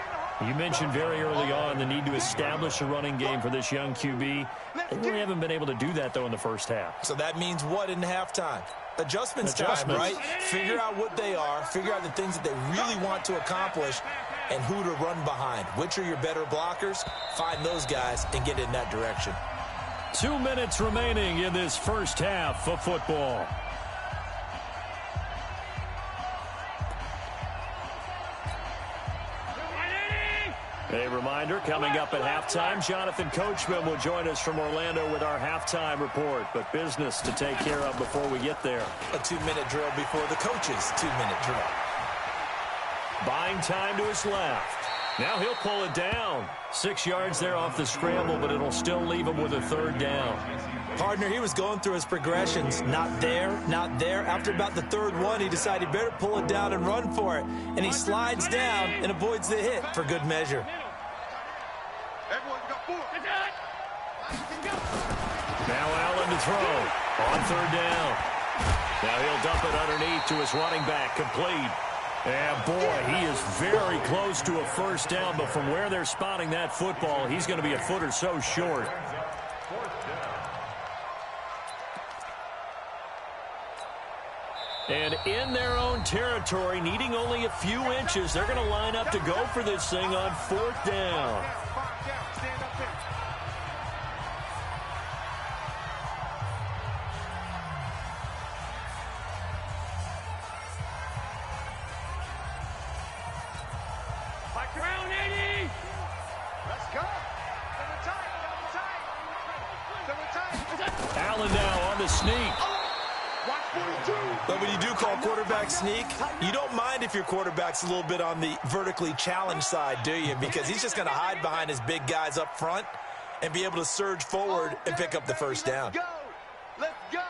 You mentioned very early on the need to establish a running game for this young QB. They really haven't been able to do that, though, in the 1st half. So that means what in halftime? adjustments time, right? Figure out what they are, figure out the things that they really want to accomplish, and who to run behind. Which are your better blockers? Find those guys and get in that direction. 2 minutes remaining in this first half of football. A reminder, coming up at halftime, Jonathan Coachman will join us from Orlando with our halftime report. But business to take care of before we get there. A 2-minute drill before the coach's 2-minute drill. Buying time to his left. Now he'll pull it down. 6 yards there off the scramble, but it'll still leave him with a third down. Partner, he was going through his progressions. Not there, not there. After about the third one, he decided he better pull it down and run for it. And he slides down and avoids the hit for good measure. Now Allen to throw on third down. Now he'll dump it underneath to his running back, complete. And boy, he is very close to a first down, but from where they're spotting that football, he's going to be a foot or so short. And in their own territory, needing only a few inches, they're going to line up to go for this thing on fourth down. Allen now on the sneak. But when you do call quarterback sneak, you don't mind if your quarterback's a little bit on the vertically challenged side, do you? Because he's just going to hide behind his big guys up front and be able to surge forward and pick up the first down. Let's go.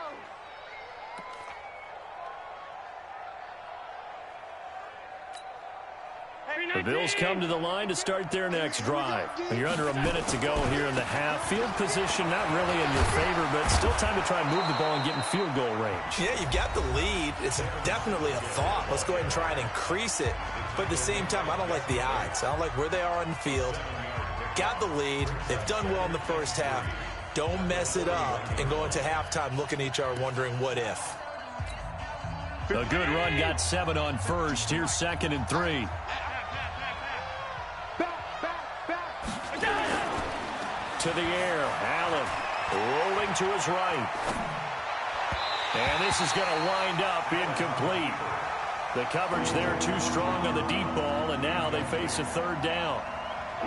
The Bills come to the line to start their next drive. You're under a minute to go here in the half. Field position not really in your favor, but still time to try and move the ball and get in field goal range. Yeah, you've got the lead. It's definitely a thought. Let's go ahead and try and increase it. But at the same time, I don't like the odds. I don't like where they are on the field. Got the lead. They've done well in the first half. Don't mess it up and go into halftime looking at each other wondering what if. A good run got 7 on first. Here's 2nd and 3. To the air, Allen rolling to his right. And this is going to wind up incomplete. The coverage there too strong on the deep ball, and now they face a third down.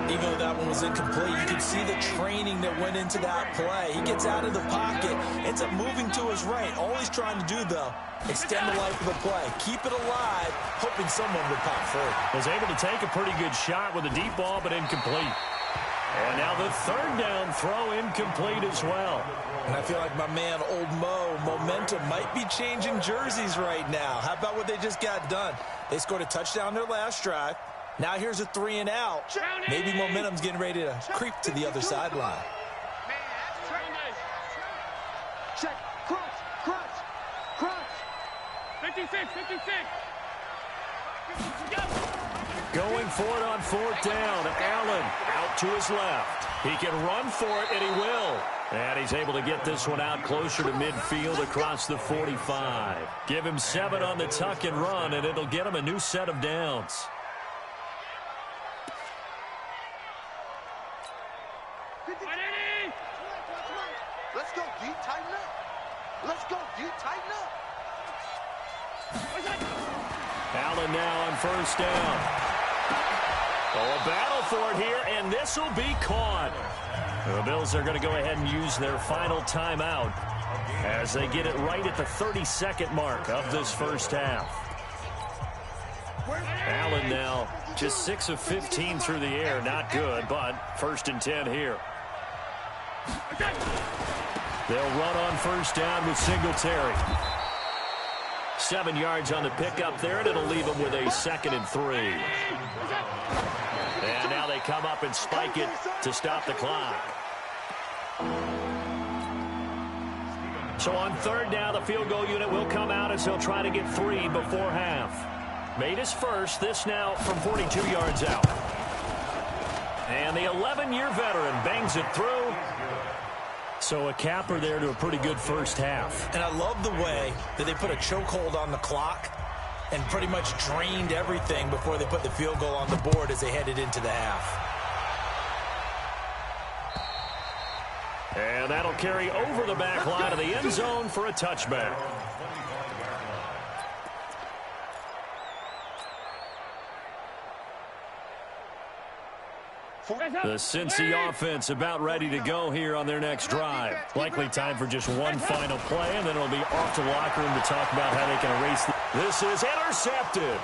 Even though that one was incomplete, you can see the training that went into that play. He gets out of the pocket, ends up moving to his right. All he's trying to do, though, extend the life of the play. Keep it alive, hoping someone would pop through. Was able to take a pretty good shot with a deep ball, but incomplete. And now the third down throw incomplete as well. And I feel like my man, Old Mo, momentum might be changing jerseys right now. How about what they just got done? They scored a touchdown their last drive. Now here's a 3 and out. Maybe momentum's getting ready to creep to the other sideline. Check. Crunch. 56. Going for it on fourth down. Allen out to his left. He can run for it, and he will. And he's able to get this one out closer to midfield across the 45. Give him 7 on the tuck and run, and it'll get him a new set of downs. Let's go, D. Tighten up. Allen now on first down. Oh, a battle for it here, and this will be caught. The Bills are going to go ahead and use their final timeout as they get it right at the 32nd mark of this first half. Allen now just 6 of 15 through the air. Not good, but 1st and 10 here. They'll run on first down with Singletary. 7 yards on the pickup there, and it'll leave them with a 2nd and 3. And now they come up and spike it to stop the clock. So on third down, the field goal unit will come out as he'll try to get 3 before half. Made his first, this now from 42 yards out. And the 11-year veteran bangs it through. So a capper there to a pretty good first half. And I love the way that they put a chokehold on the clock and pretty much drained everything before they put the field goal on the board as they headed into the half. And that'll carry over the back line of the end zone for a touchback. The Cincy offense about ready to go here on their next drive. Likely time for just one final play, and then it'll be off to the locker room to talk about how they can erase This is intercepted.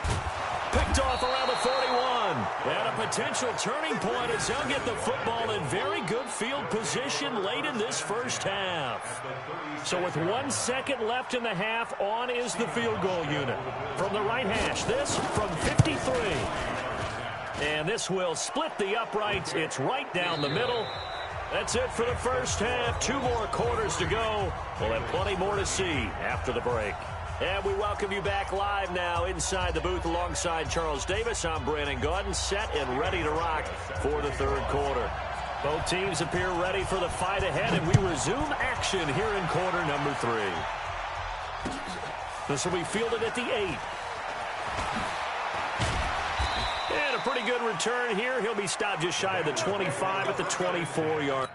Picked off around the 41. And a potential turning point as they'll get the football in very good field position late in this first half. So with 1 second left in the half, on is the field goal unit. From the right hash, this from 53. And this will split the uprights. It's right down the middle. That's it for the first half. 2 more quarters to go. We'll have plenty more to see after the break. And we welcome you back live now inside the booth alongside Charles Davis. I'm Brandon Gaudin, set and ready to rock for the third quarter. Both teams appear ready for the fight ahead, and we resume action here in quarter number 3. This will be fielded at the 8. And a pretty good return here. He'll be stopped just shy of the 25 at the 24-yard.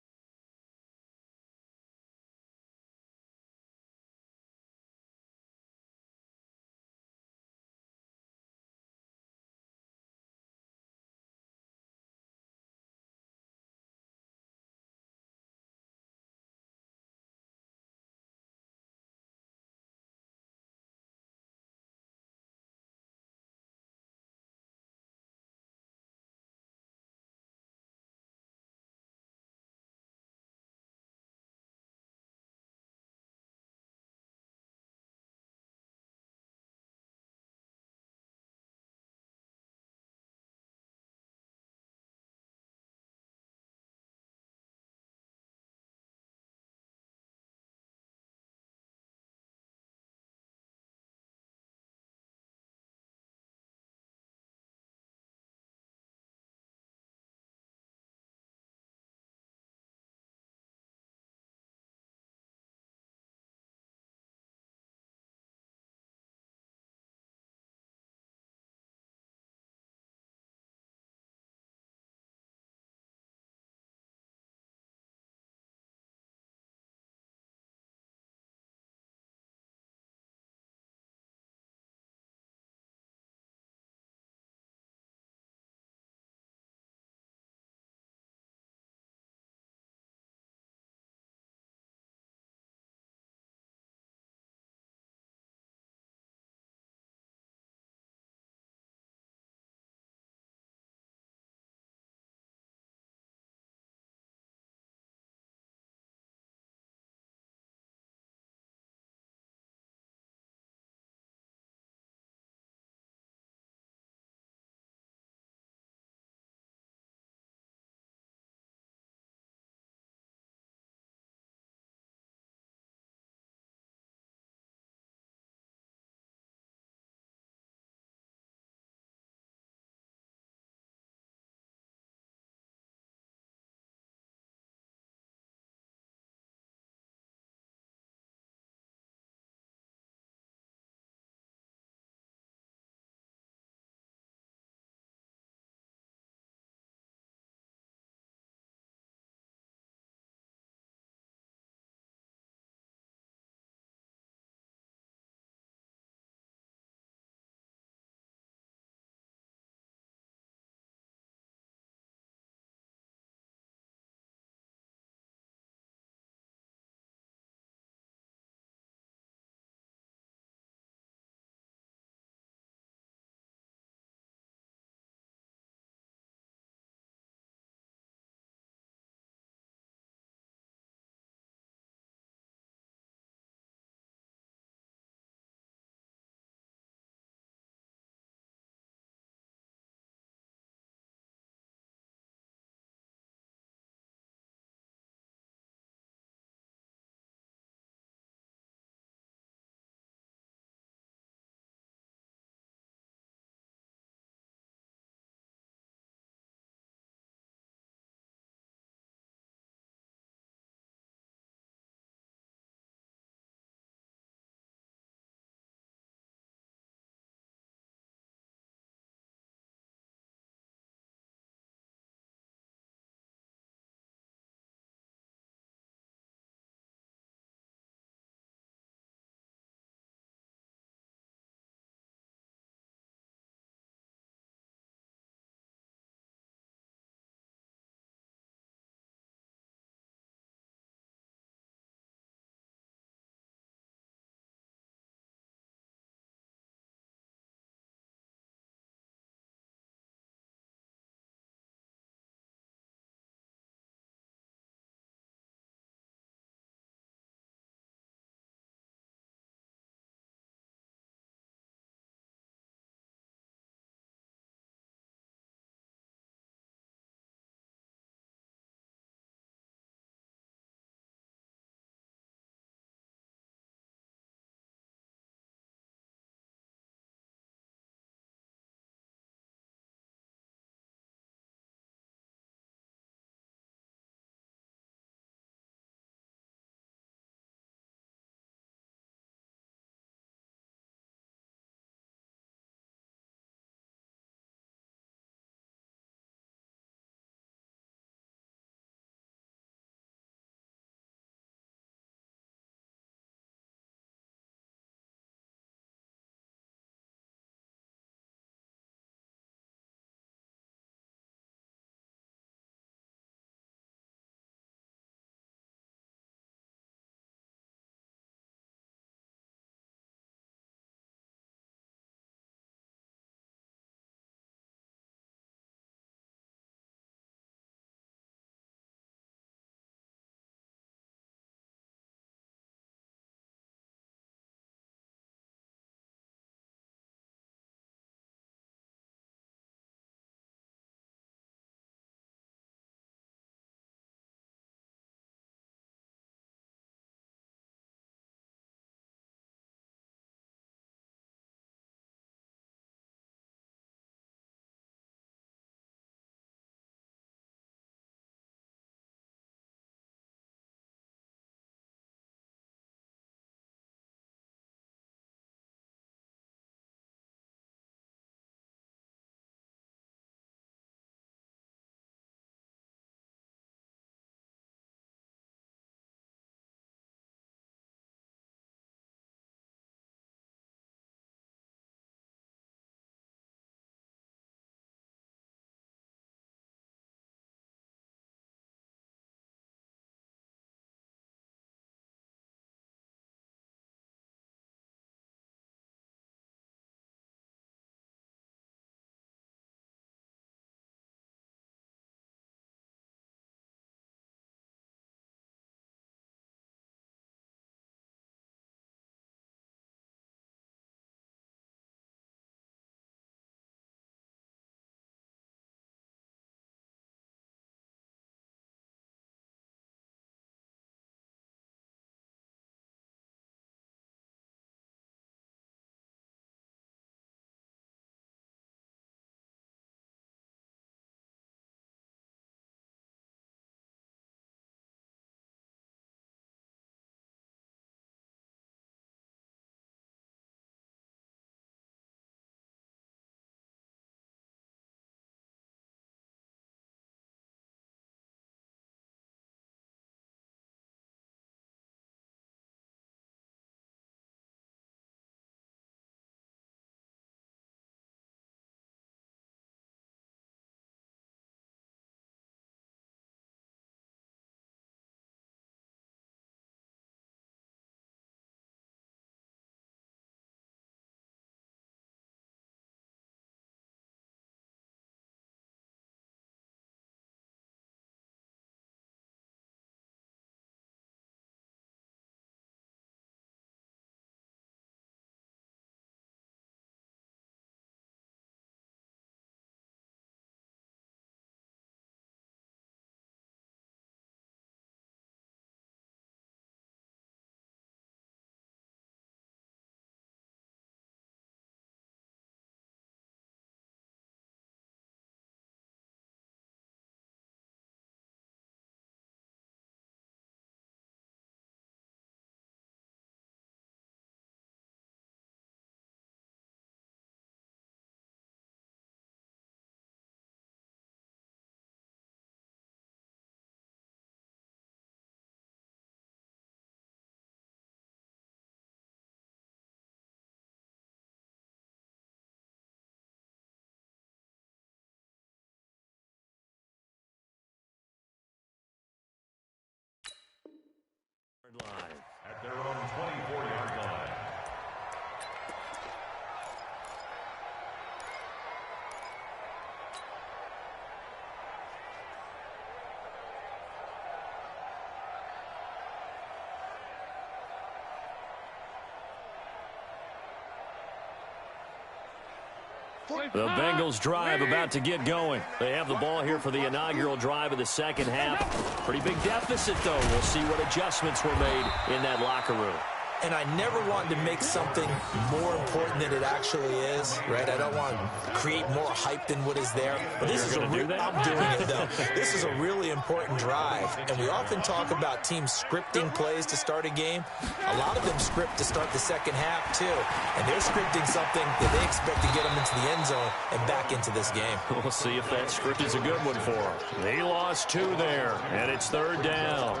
The Bengals drive about to get going. They have the ball here for the inaugural drive of the second half. Pretty big deficit, though. We'll see what adjustments were made in that locker room. And I never want to make something more important than it actually is, right? I don't want to create more hype than what is there. But this is I'm doing it, though. This is a really important drive. And we often talk about teams scripting plays to start a game. A lot of them script to start the second half, too. And they're scripting something that they expect to get them into the end zone and back into this game. We'll see if that script is a good one for them. He lost 2 there, and it's 3rd down.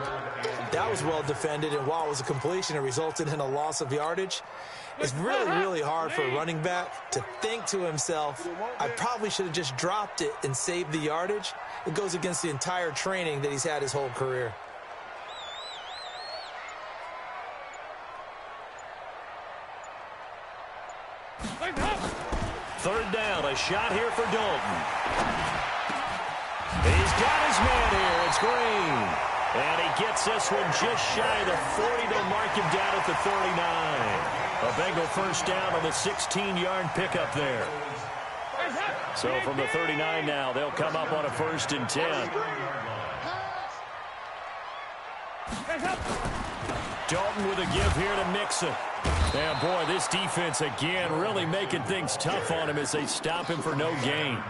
That was well defended, and while it was a completion, it resulted in a loss of yardage. It's really, really hard for a running back to think to himself, I probably should have just dropped it and saved the yardage. It goes against the entire training that he's had his whole career. Third down, a shot here for Dalton. He's got his man here. It's Green. And he gets this one just shy of the 40. They'll mark him down at the 39. A Bengal first down on the 16-yard pickup there. So from the 39 now, they'll come up on a 1st and 10. Dalton with a give here to Mixon. And boy, this defense again really making things tough on him as they stop him for no gain.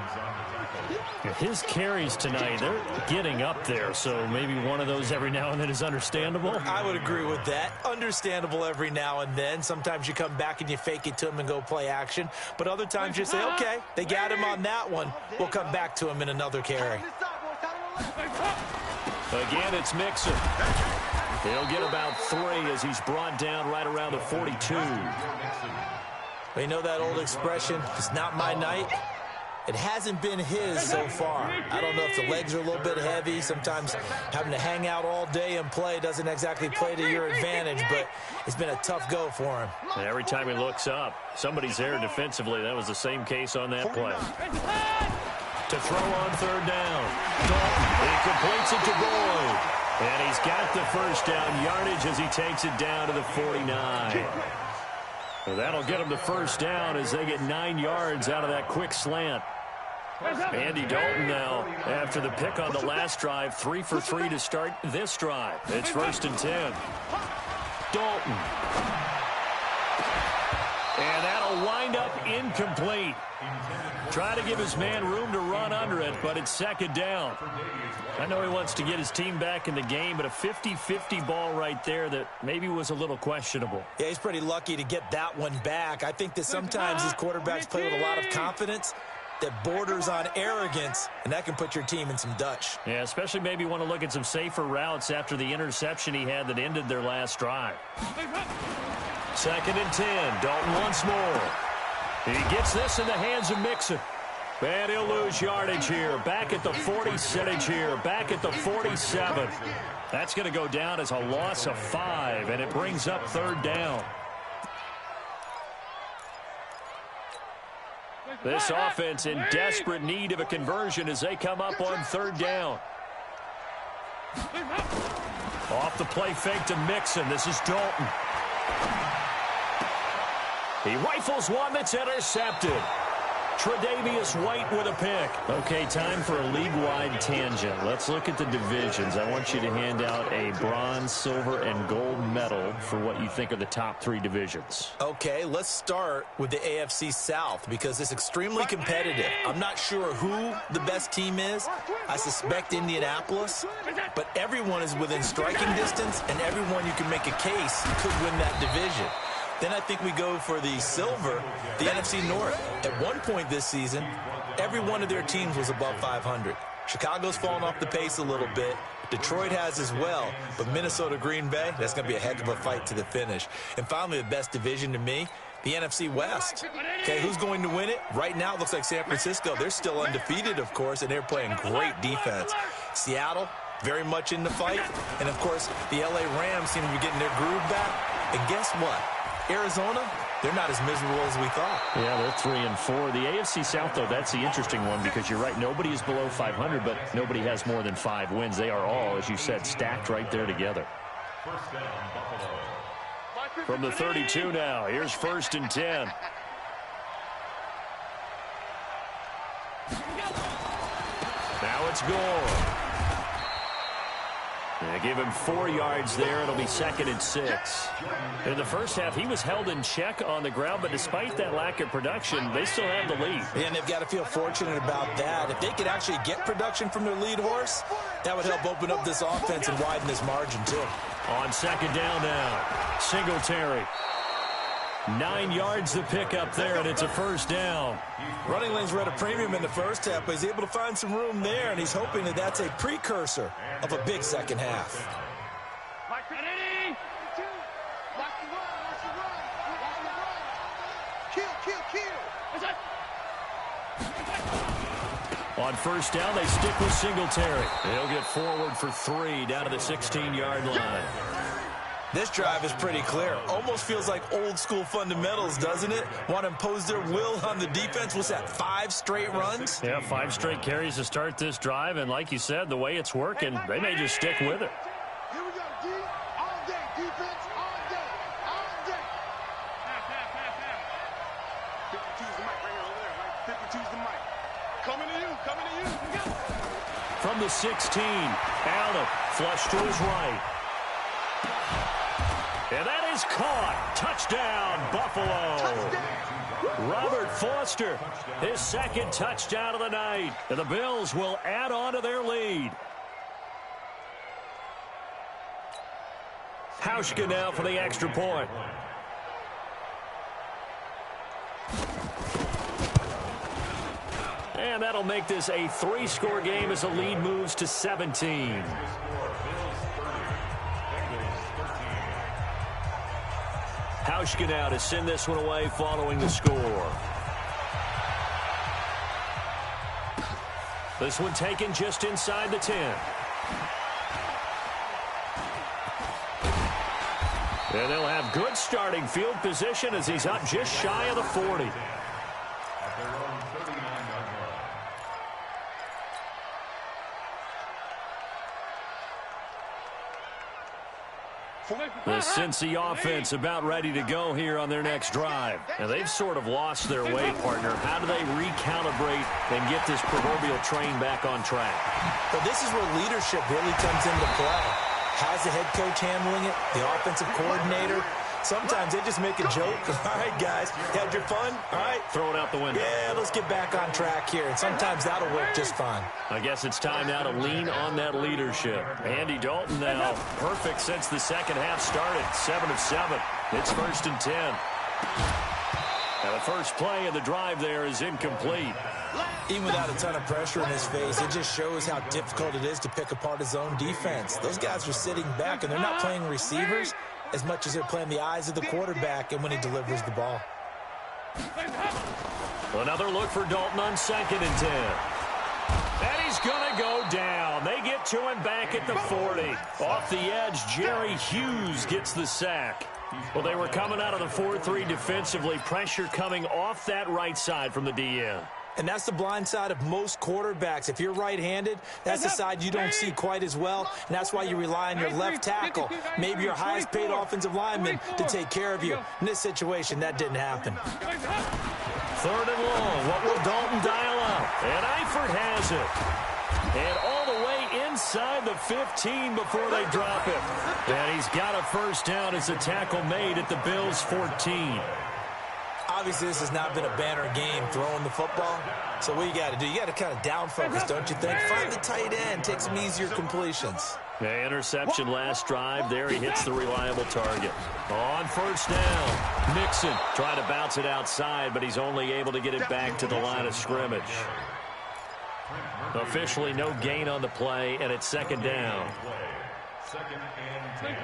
His carries tonight, they're getting up there, so maybe one of those every now and then is understandable. I would agree with that. Understandable every now and then. Sometimes you come back and you fake it to him and go play action. But other times you say, okay, they got him on that one. We'll come back to him in another carry. Again, it's Mixon. He'll get about 3 as he's brought down right around the 42. You know that old expression, it's not my night. It hasn't been his so far. I don't know if the legs are a little bit heavy. Sometimes having to hang out all day and play doesn't exactly play to your advantage, but it's been a tough go for him. And every time he looks up, somebody's there defensively. That was the same case on that play. To throw on 3rd down. Dalton, he completes it to Boyd. And he's got the first down yardage as he takes it down to the 49. Well, that'll get him to 1st down as they get 9 yards out of that quick slant. Andy Dalton now, after the pick on the last drive, 3 for 3 to start this drive. It's 1st and 10. Dalton. And that'll wind up incomplete. Try to give his man room to run under it, but it's 2nd down. I know he wants to get his team back in the game, but a 50-50 ball right there that maybe was a little questionable. Yeah, he's pretty lucky to get that one back. I think that sometimes these quarterbacks play with a lot of confidence that borders on arrogance, and that can put your team in some Dutch. Yeah, especially maybe want to look at some safer routes after the interception he had that ended their last drive. 2nd and 10. Dalton once more. He gets this in the hands of Mixon. And he'll lose yardage here. Back at the 47 here. Back at the 47. That's going to go down as a loss of 5, and it brings up 3rd down. This offense in desperate need of a conversion as they come up on 3rd down. Off the play fake to Mixon. This is Dalton. He rifles one that's intercepted. Tre'Davious White with a pick. Okay, time for a league-wide tangent. Let's look at the divisions. I want you to hand out a bronze, silver, and gold medal for what you think are the top 3 divisions. Okay, let's start with the AFC South because it's extremely competitive. I'm not sure who the best team is. I suspect Indianapolis, but everyone is within striking distance, and everyone you can make a case could win that division. Then I think we go for the silver, the NFC North. At one point this season, every one of their teams was above 500. Chicago's fallen off the pace a little bit. Detroit has as well. But Minnesota, Green Bay, that's going to be a heck of a fight to the finish. And finally, the best division to me, the NFC West. Okay, who's going to win it? Right now, it looks like San Francisco. They're still undefeated, of course, and they're playing great defense. Seattle, very much in the fight. And, of course, the LA Rams seem to be getting their groove back. And guess what? Arizona, they're not as miserable as we thought. Yeah, they're 3-4. The AFC South, though, that's the interesting one because you're right. Nobody is below 500, but nobody has more than 5 wins. They are all, as you said, stacked right there together. From the 32 now, here's 1st and 10. Now it's Gore. They give him 4 yards there. It'll be 2nd and 6. In the first half, he was held in check on the ground, but despite that lack of production, they still have the lead. And they've got to feel fortunate about that. If they could actually get production from their lead horse, that would help open up this offense and widen this margin, too. On 2nd down now, Singletary. 9 yards to pick up there, and it's a 1st down. Running lanes were at a premium in the first half, but he's able to find some room there, and he's hoping that that's a precursor of a big second half. On 1st down, they stick with Singletary. He'll get forward for 3 down to the 16-yard line. This drive is pretty clear. Almost feels like old-school fundamentals, doesn't it? Want to impose their will on the defense. What's that, 5 straight runs? Yeah, 5 straight carries to start this drive. And like you said, the way it's working, they may just stick with it. Here we go, D. All day. Defense, all day. All day. 52's the mic right here over there, right? 52's the mic. Coming to you. Coming to you. From the 16, Allen flush to his right. And that is caught. Touchdown, Buffalo. Touchdown. Robert Foster, his 2nd touchdown of the night. And the Bills will add on to their lead. Hauschka now for the extra point. And that'll make this a 3-score game as the lead moves to 17. Hauschka now to send this one away following the score. This one taken just inside the 10. And they'll have good starting field position as he's up just shy of the 40. The Cincy offense about ready to go here on their next drive. And they've sort of lost their way, partner. How do they recalibrate and get this proverbial train back on track? Well, this is where leadership really comes into play. How's the head coach handling it? The offensive coordinator? Sometimes they just make a joke. All right, guys, had your fun? All right. Throw it out the window. Yeah, let's get back on track here. And sometimes that'll work just fine. I guess it's time now to lean on that leadership. Andy Dalton now perfect since the second half started. 7 of 7. It's 1st and 10. And the first play of the drive there is incomplete. Even without a ton of pressure in his face, it just shows how difficult it is to pick apart his own defense. Those guys are sitting back, and they're not playing receivers as much as they're playing the eyes of the quarterback and when he delivers the ball. Another look for Dalton on 2nd and 10. And he's going to go down. They get to him back at the 40. Off the edge, Jerry Hughes gets the sack. Well, they were coming out of the 4-3 defensively. Pressure coming off that right side from the DN. And that's the blind side of most quarterbacks. If you're right-handed, that's the side you don't see quite as well, and that's why you rely on your left tackle, maybe your highest-paid offensive lineman, to take care of you. In this situation, that didn't happen. 3rd and long. What will Dalton dial up? And Eifert has it. And all the way inside the 15 before they drop it. And he's got a 1st down as a tackle made at the Bills' 14. Obviously, this has not been a banner game throwing the football. So what you got to do, you got to kind of down focus, don't you think? Find the tight end, take some easier completions. The interception last drive. There he hits the reliable target. On 1st down, Mixon trying to bounce it outside, but he's only able to get it back to the line of scrimmage. Officially no gain on the play, and it's 2nd down. 2nd and 10.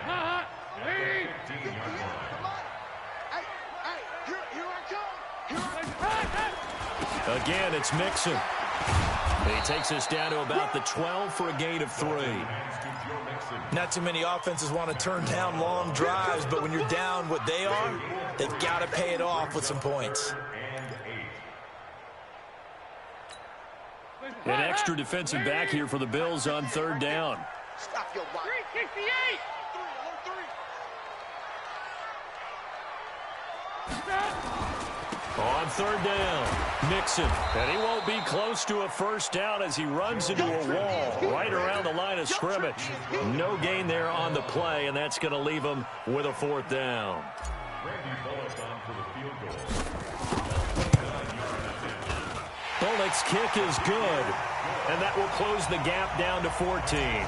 Again, it's Mixon. He takes us down to about the 12 for a gain of 3. Not too many offenses want to turn down long drives, but when you're down what they are, they've got to pay it off with some points. An extra defensive back here for the Bills on 3rd down. Stop your body. 368. On third down. Mixon. And he won't be close to a first down as he runs into a wall right around the line of scrimmage. No gain there on the play, and that's going to leave him with a fourth down. Bullock's kick is good, and that will close the gap down to 14.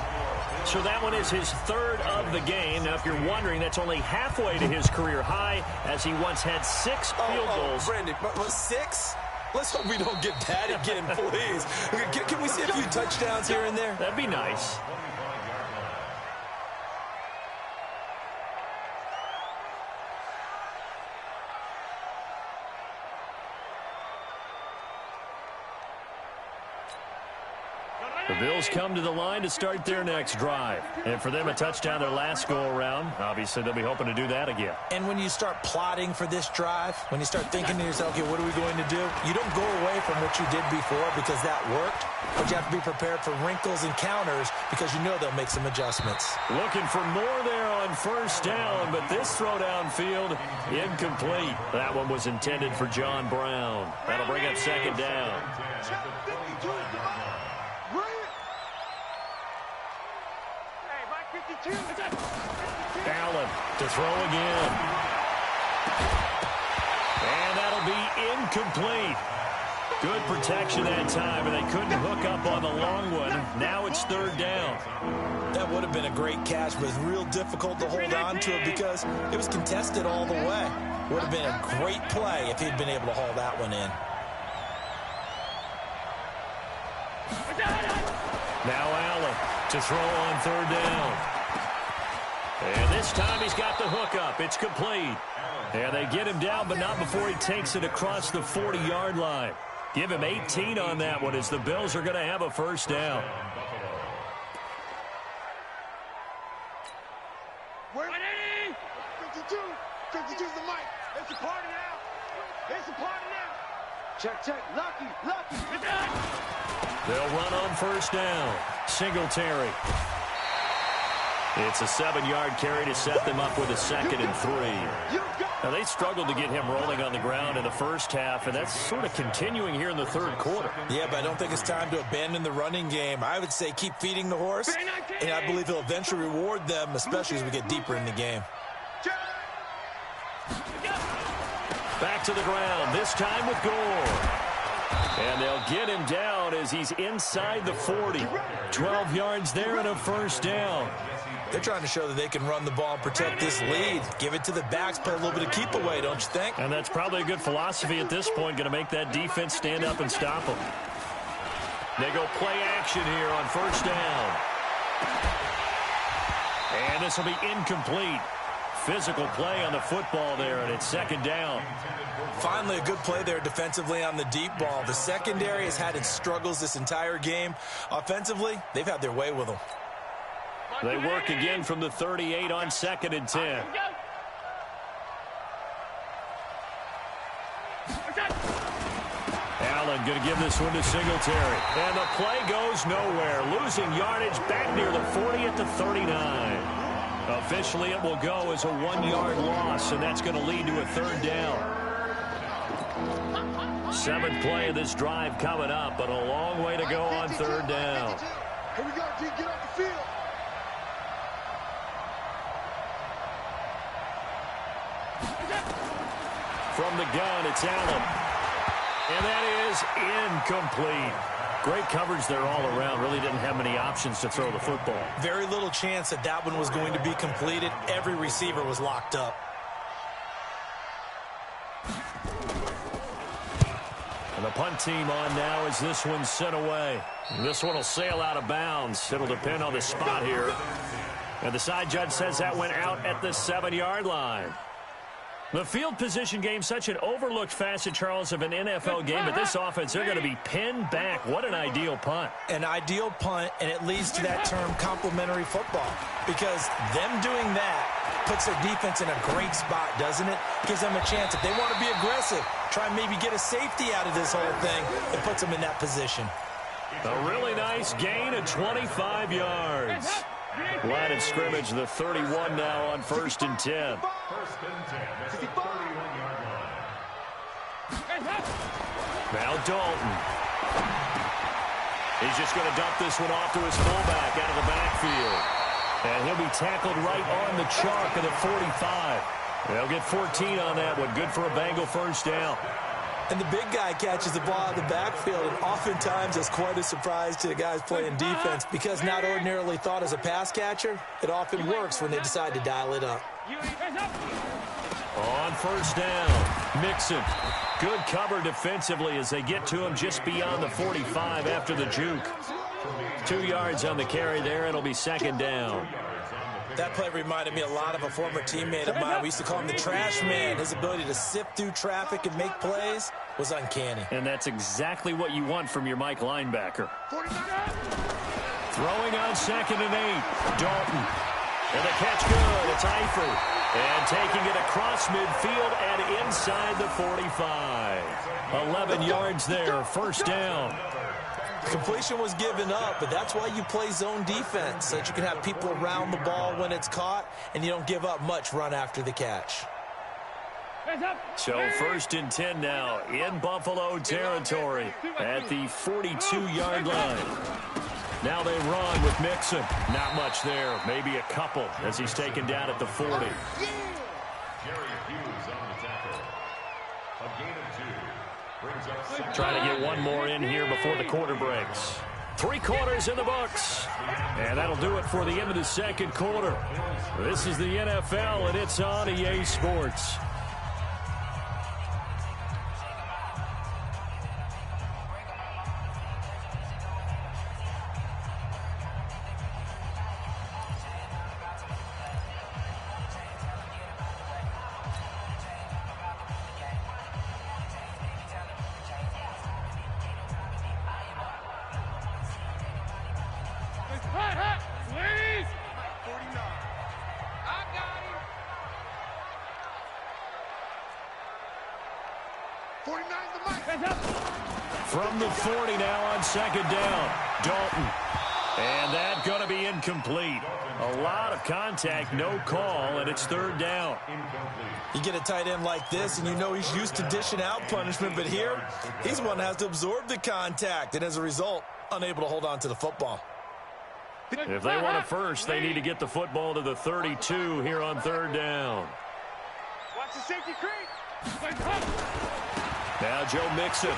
So that one is his third of the game. Now, if you're wondering, that's only halfway to his career high, as he once had 6 field goals. Brandon, but 6? Let's hope we don't get that again, please. Can we see a few touchdowns here and there? That'd be nice. The Bills come to the line to start their next drive. And for them, a touchdown their last go-around. Obviously, they'll be hoping to do that again. And when you start plotting for this drive, when you start thinking to yourself, okay, what are we going to do? You don't go away from what you did before because that worked. But you have to be prepared for wrinkles and counters because you know they'll make some adjustments. Looking for more there on first down, but this throw downfield, incomplete. That one was intended for John Brown. That'll bring up second down. Allen to throw again. And that'll be incomplete. Good protection that time, and they couldn't hook up on the long one. Now it's third down. That would have been a great catch, but it's real difficult to hold on to it because it was contested all the way. Would have been a great play if he'd been able to haul that one in. Now Allen to throw on third down. And this time he's got the hookup. It's complete. And they get him down, but not before he takes it across the 40-yard line. Give him 18 on that one as the Bills are going to have a first down. Where? 52. 52's the mic. It's a party now. It's a party now. Check. Lucky. They'll run on first down. Singletary. It's a 7-yard carry to set them up with a 2nd and 3. Now, they struggled to get him rolling on the ground in the first half, and that's sort of continuing here in the third quarter. Yeah, but I don't think it's time to abandon the running game. I would say keep feeding the horse, and I believe he'll eventually reward them, especially as we get deeper in the game. Back to the ground, this time with Gore. And they'll get him down as he's inside the 40. 12 yards there and a first down. They're trying to show that they can run the ball and protect this lead. Give it to the backs, play a little bit of keep away, don't you think? And that's probably a good philosophy at this point, going to make that defense stand up and stop them. They go play action here on first down. And this will be incomplete. Physical play on the football there, and it's second down. Finally, a good play there defensively on the deep ball. The secondary has had its struggles this entire game. Offensively, they've had their way with them. They work again from the 38 on 2nd and 10. Allen going to give this one to Singletary. And the play goes nowhere. Losing yardage back near the 40 at the 39. Officially, it will go as a 1-yard loss, and that's going to lead to a third down. 7th play of this drive coming up, but a long way to go on third down. Here we go, G. Get off the field. From the gun, it's Allen. And that is incomplete. Great coverage there all around. Really didn't have many options to throw the football. Very little chance that that one was going to be completed. Every receiver was locked up. And the punt team on now as this one's sent away. This one will sail out of bounds. It'll depend on the spot here. And the side judge says that went out at the 7-yard line. The field position game, such an overlooked facet, Charles, of an NFL game. But this offense, they're going to be pinned back. What an ideal punt. An ideal punt, and it leads to that term complementary football. Because them doing that puts their defense in a great spot, doesn't it? Gives them a chance. If they want to be aggressive, try and maybe get a safety out of this whole thing, it puts them in that position. A really nice gain of 25 yards. Line of scrimmage, the 31 now on 1st and 10. First and 10 at the 31-yard line. Now Dalton. He's just going to dump this one off to his fullback out of the backfield. And he'll be tackled right on the chalk of the 45. They'll get 14 on that one. Good for a Bengal first down. And the big guy catches the ball out of the backfield, and oftentimes it's quite a surprise to the guys playing defense because not ordinarily thought as a pass catcher, it often works when they decide to dial it up. On first down, Mixon. Good cover defensively as they get to him just beyond the 45 after the juke. 2 yards on the carry there. It'll be second down. That play reminded me a lot of a former teammate of mine. We used to call him the trash man. His ability to sift through traffic and make plays was uncanny. And that's exactly what you want from your Mike linebacker. Throwing on 2nd and 8. Dalton. And the catch good. It's Eifert. And taking it across midfield and inside the 45. 11 yards there. First down. Completion was given up, but that's why you play zone defense, so that you can have people around the ball when it's caught, and you don't give up much run after the catch. So 1st and 10 now in Buffalo territory at the 42-yard line. Now they run with Mixon. Not much there, maybe a couple as he's taken down at the 40. Trying to get one more in here before the quarter breaks. 3 quarters in the books. And that'll do it for the end of the second quarter. This is the NFL, and it's on EA Sports. From the 40 now on 2nd down. Dalton. And that's going to be incomplete. A lot of contact, no call, and it's 3rd down. You get a tight end like this, and you know he's used to dishing out punishment, but here, he's one that has to absorb the contact, and as a result, unable to hold on to the football. If they want a first, they need to get the football to the 32 here on 3rd down. Watch the safety creep. Now Joe Mixon.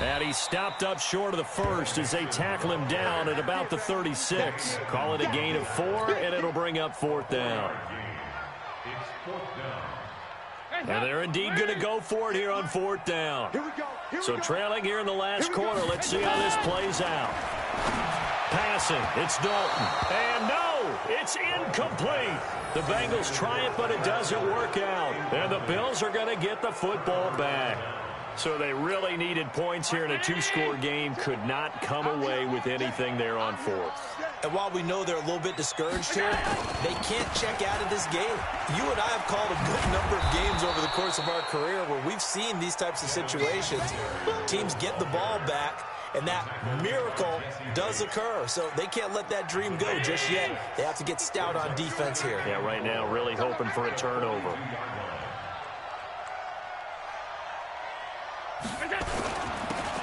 And he's stopped up short of the first as they tackle him down at about the 36. Call it a gain of 4, and it'll bring up 4th down. And they're indeed going to go for it here on 4th down. So trailing here in the last quarter. Let's see how this plays out. Passing. It's Dalton. And no, it's incomplete. The Bengals try it, but it doesn't work out. And the Bills are going to get the football back. So they really needed points here in a 2-score game. Could not come away with anything there on 4th. And while we know they're a little bit discouraged here, they can't check out of this game. You and I have called a good number of games over the course of our career where we've seen these types of situations. Teams get the ball back, and that miracle does occur. So they can't let that dream go just yet. They have to get stout on defense here. Yeah, right now really hoping for a turnover.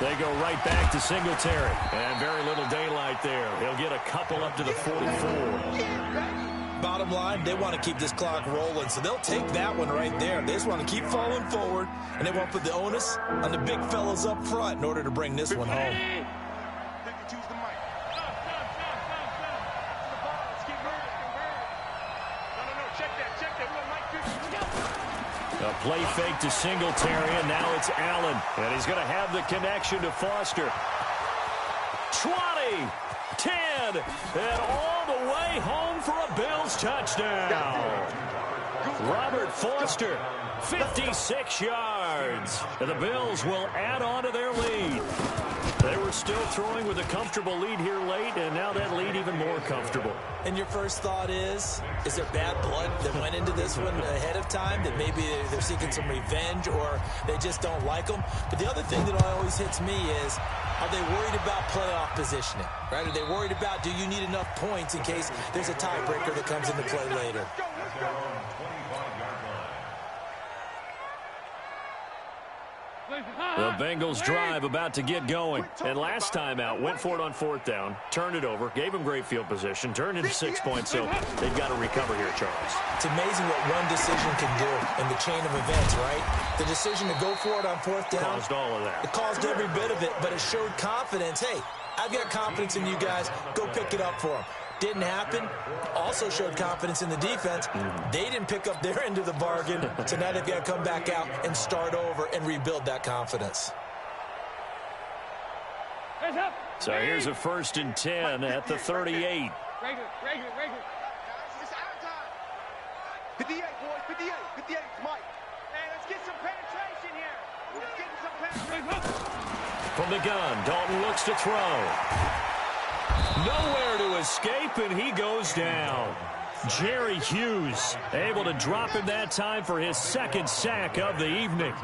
They go right back to Singletary. And very little daylight there. He'll get a couple up to the 44. Bottom line, they want to keep this clock rolling, so they'll take that one right there. They just want to keep falling forward, and they want to put the onus on the big fellas up front in order to bring this one home. A play fake to Singletary, and now it's Allen. And he's going to have the connection to Foster. 20, 10, and all the way home for a Bills touchdown. Robert Foster, 56 yards. And the Bills will add on to their lead. They were still throwing with a comfortable lead here late, and now that lead even more comfortable. And your first thought is there bad blood that went into this one ahead of time, that maybe they're seeking some revenge or they just don't like them? But the other thing that always hits me is, are they worried about playoff positioning? Right? Are they worried about, do you need enough points in case there's a tiebreaker that comes into play later? The Bengals drive about to get going. And last time out, went for it on 4th down, turned it over, gave them great field position, turned into 6 points, so they've got to recover here, Charles. It's amazing what one decision can do in the chain of events, right? The decision to go for it on 4th down. Caused all of that. It caused every bit of it, but it showed confidence. Hey, I've got confidence in you guys. Go pick it up for them. Didn't happen. Also showed confidence in the defense. They didn't pick up their end of the bargain. So now they've got to come back out and start over and rebuild that confidence. So here's a 1st and 10 at the 38. Regular. It's our time. 58, boys. 58. 58, Mike. Hey, let's get some penetration here. Let's get some penetration. From the gun, Dalton looks to throw. Nowhere to escape, and he goes down. Jerry Hughes able to drop him that time for his 2nd sack of the evening.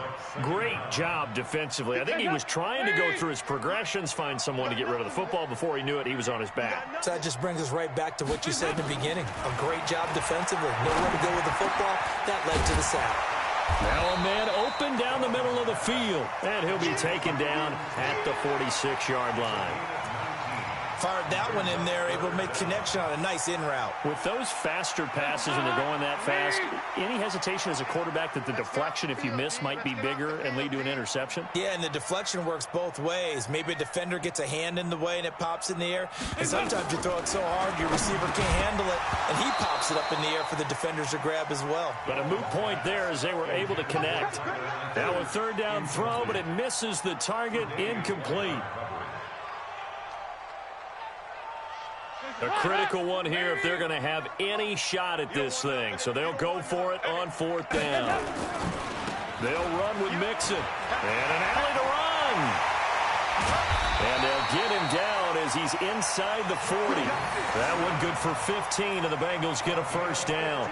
Great job defensively. I think he was trying to go through his progressions, find someone to get rid of the football. Before he knew it, he was on his back. So that just brings us right back to what you said in the beginning. A great job defensively. Nowhere to go with the football. That led to the sack. Now a man open down the middle of the field, and he'll be taken down at the 46-yard line. Fired that one in there, able to make connection on a nice in route. With those faster passes and they're going that fast, any hesitation as a quarterback that the deflection, if you miss, might be bigger and lead to an interception? Yeah, and the deflection works both ways. Maybe a defender gets a hand in the way and it pops in the air. And sometimes you throw it so hard your receiver can't handle it, and he pops it up in the air for the defenders to grab as well. But a moot point there as they were able to connect. Now a 3rd down throw, but it misses the target, incomplete. A critical one here if they're going to have any shot at this thing. So they'll go for it on 4th down. They'll run with Mixon. And an alley to run. And they'll get him down as he's inside the 40. That one good for 15, and the Bengals get a 1st down.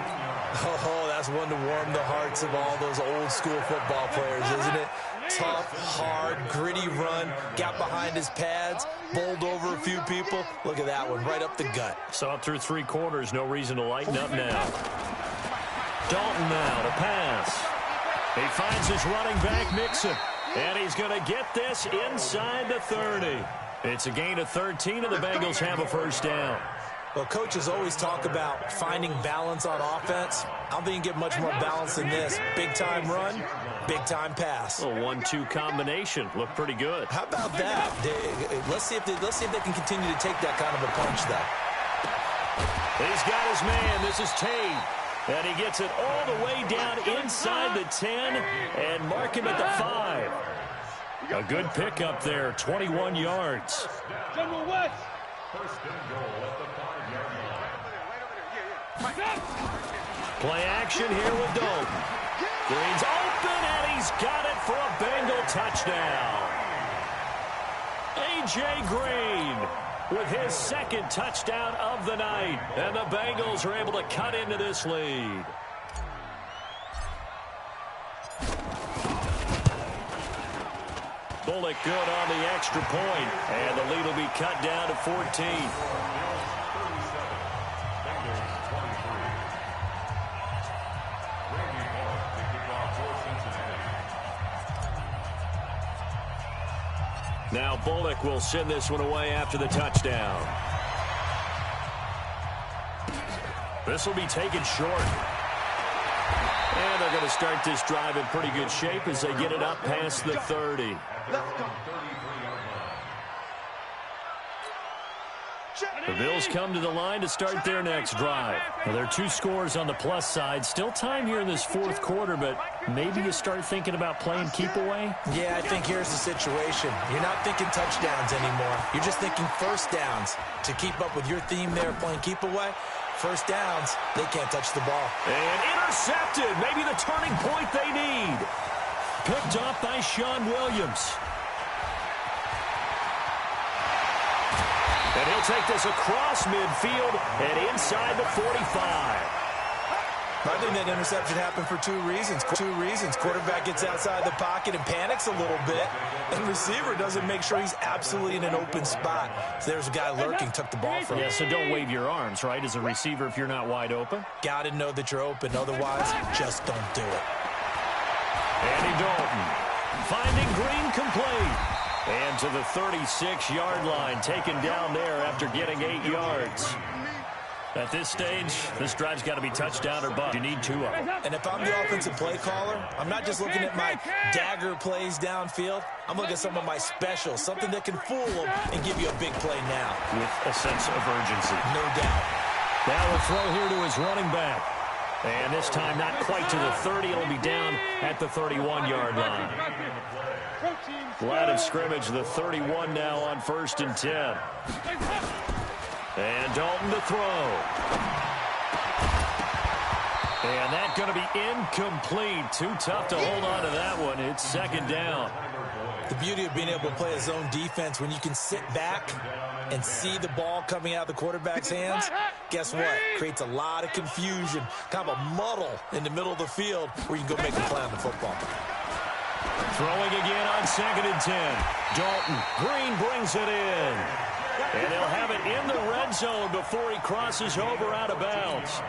Oh, that's one to warm the hearts of all those old school football players, isn't it? Tough, hard, gritty run, got behind his pads, bowled over a few people. Look at that one, right up the gut. Saw it through 3 quarters, no reason to lighten up now. Dalton now to pass. He finds his running back, Mixon, and he's going to get this inside the 30. It's a gain of 13, and the Bengals have a 1st down. Well, coaches always talk about finding balance on offense. I don't think you can get much more balance than this. Big-time run, big-time pass. A 1-2 combination. Looked pretty good. How about that? Let's see if they can continue to take that kind of a punch, though. He's got his man. This is Tate. And he gets it all the way down inside the 10 and mark him at the 5. A good pickup there, 21 yards. General West. 1st and goal at the 5-yard line. Play action here with Dalton. Green's open, and he's got it for a Bengal touchdown. A.J. Green with his 2nd touchdown of the night. And the Bengals are able to cut into this lead. Bullock good on the extra point, and the lead will be cut down to 14. Now Bullock will send this one away after the touchdown. This will be taken short. And they're going to start this drive in pretty good shape as they get it up past the 30. The Bills come to the line to start their next drive. Now, there are 2 scores on the plus side. Still time here in this 4th quarter, but maybe you start thinking about playing keep away? Yeah, I think here's the situation. You're not thinking touchdowns anymore. You're just thinking 1st downs. To keep up with your theme there, playing keep away, 1st downs, they can't touch the ball. And intercepted. Maybe the turning point they need. Picked off by Sean Williams. And he'll take this across midfield and inside the 45. I think that interception happened for 2 reasons. 2 reasons. Quarterback gets outside the pocket and panics a little bit. And receiver doesn't make sure he's absolutely in an open spot. So there's a guy lurking, took the ball from him. Yeah, so don't wave your arms, right, as a receiver if you're not wide open. Got to know that you're open. Otherwise, just don't do it. Andy Dalton Finding Green complete. And to the 36-yard line, taken down there after getting 8 yards. At this stage, this drive's got to be touchdown or bust. You need 2 of them. And if I'm the offensive play caller, I'm not just looking at my dagger plays downfield. I'm looking at some of my specials, something that can fool them and give you a big play now. With a sense of urgency. No doubt. Now a throw here to his running back. And this time not quite to the 30. It'll be down at the 31-yard line. Line of scrimmage, the 31 now on 1st and 10. And Dalton to throw. And that's going to be incomplete. Too tough to hold on to that one. It's 2nd down. The beauty of being able to play a zone defense when you can sit back and see the ball coming out of the quarterback's hands, guess what? Creates a lot of confusion, kind of a muddle in the middle of the field where you can go make a play on the football. Throwing again on 2nd and 10. Dalton. Green brings it in. And they'll have it in the red zone before he crosses over out of bounds.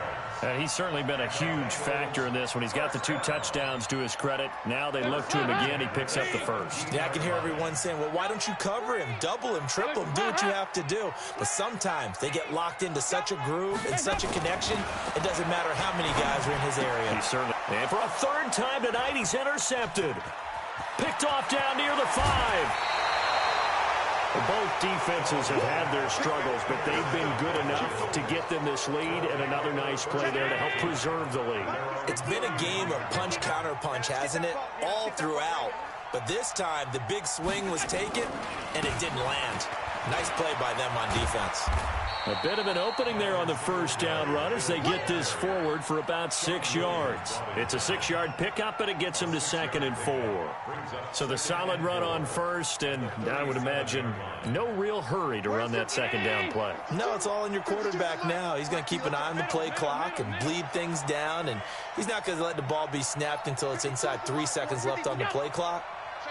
And he's certainly been a huge factor in this when he's got the 2 touchdowns to his credit. Now they look to him again. He picks up the first. Yeah, I can hear everyone saying, well, why don't you cover him, double him, triple him, do what you have to do. But sometimes they get locked into such a groove and such a connection, it doesn't matter how many guys are in his area. He certainly. And for a 3rd time tonight, he's intercepted. Picked off down near the 5. Both defenses have had their struggles, but they've been good enough to get them this lead, and another nice play there to help preserve the lead. It's been a game of punch-counter-punch, hasn't it? All throughout. But this time, the big swing was taken, and it didn't land. Nice play by them on defense. A bit of an opening there on the 1st down run as they get this forward for about 6 yards. It's a 6-yard pickup, but it gets them to 2nd and 4. So the solid run on 1st, and I would imagine no real hurry to run that 2nd down play. No, it's all in your quarterback now. He's going to keep an eye on the play clock and bleed things down, and he's not going to let the ball be snapped until it's inside 3 seconds left on the play clock.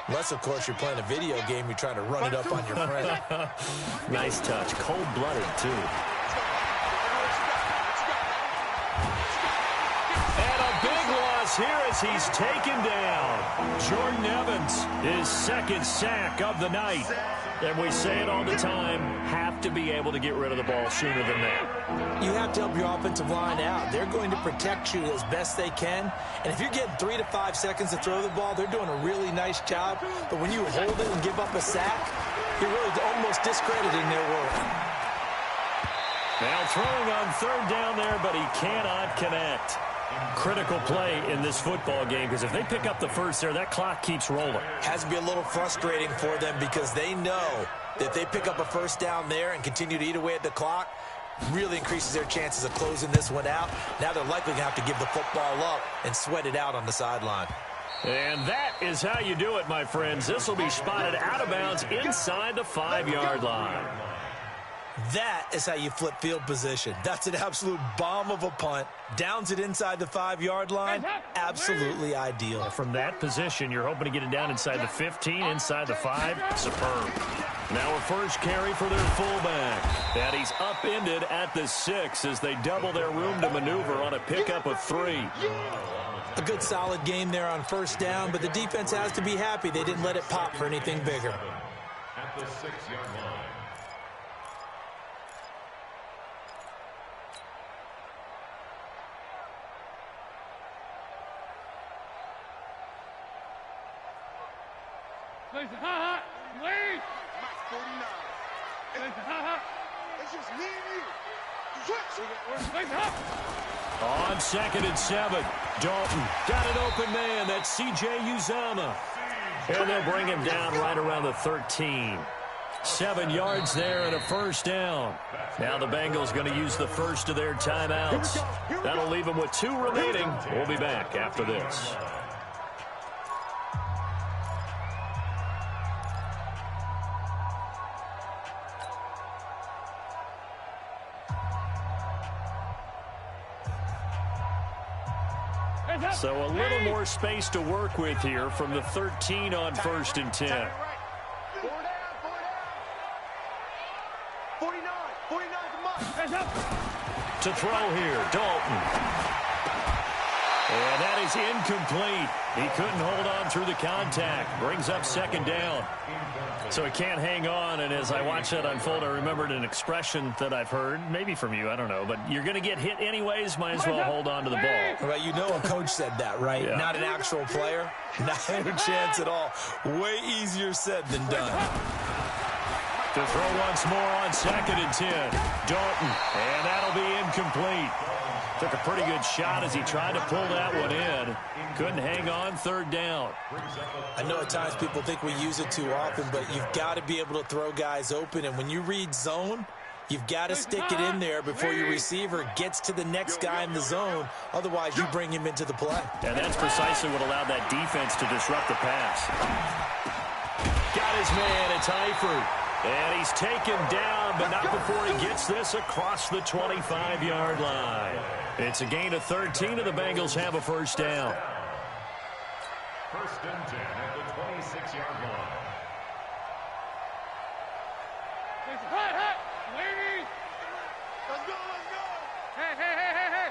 Unless, of course, you're playing a video game, you're trying to run it up on your friend. Nice touch. Cold-blooded, too. And a big loss here as he's taken down. Jordan Evans, his 2nd sack of the night. And we say it all the time, have to be able to get rid of the ball sooner than that. You have to help your offensive line out. They're going to protect you as best they can. And if you're getting 3 to 5 seconds to throw the ball, they're doing a really nice job. But when you hold it and give up a sack, you're really almost discrediting their work. Now throwing on 3rd down there, but he cannot connect. Critical play in this football game, because if they pick up the 1st there, that clock keeps rolling. Has to be a little frustrating for them because they know that if they pick up a 1st down there and continue to eat away at the clock, really increases their chances of closing this one out. Now they're likely going to have to give the football up and sweat it out on the sideline. And that is how you do it, my friends. This will be spotted out of bounds inside the 5-yard line. That is how you flip field position. That's an absolute bomb of a punt. Downs it inside the 5-yard line. Absolutely ideal. From that position, you're hoping to get it down inside the 15, inside the 5. Superb. Now a 1st carry for their fullback. And he's upended at the 6 as they double their room to maneuver on a pickup of 3. A good solid game there on 1st down, but the defense has to be happy they didn't let it pop for anything bigger. At the 6-yard line. Lead! Mike 49. It's just me and you. On 2nd and 7, Dalton got an open man. That's C.J. Uzomah. And they'll bring him down right around the 13. 7 yards there and a 1st down. Now the Bengals going to use the 1st of their timeouts. That'll leave them with 2 remaining. We'll be back after this. So a little more space to work with here from the 13 on 1st and 10. 49 to throw here, Dalton. And that is incomplete. He couldn't hold on through the contact. Brings up second down. So he can't hang on, and as I watched that unfold, I remembered an expression that I've heard, maybe from you, I don't know, but you're going to get hit anyways, might as well hold on to the ball. Well, you know a coach said that, right? Yeah. Not an actual player. Not a chance at all. Way easier said than done. To throw once more on 2nd and 10. Dalton, and that'll be incomplete. Took a pretty good shot as he tried to pull that one in. Couldn't hang on, 3rd down. I know at times people think we use it too often, but you've got to be able to throw guys open. And when you read zone, you've got to stick it in there before your receiver gets to the next guy in the zone. Otherwise, you bring him into the play. And that's precisely what allowed that defense to disrupt the pass. Got his man, it's Eifert. And he's taken down, but not before he gets this across the 25-yard line. It's a gain of 13, and the Bengals have a 1st down. 1st and 10 at the 26-yard line. Ladies! Let's go, let's go! Hey!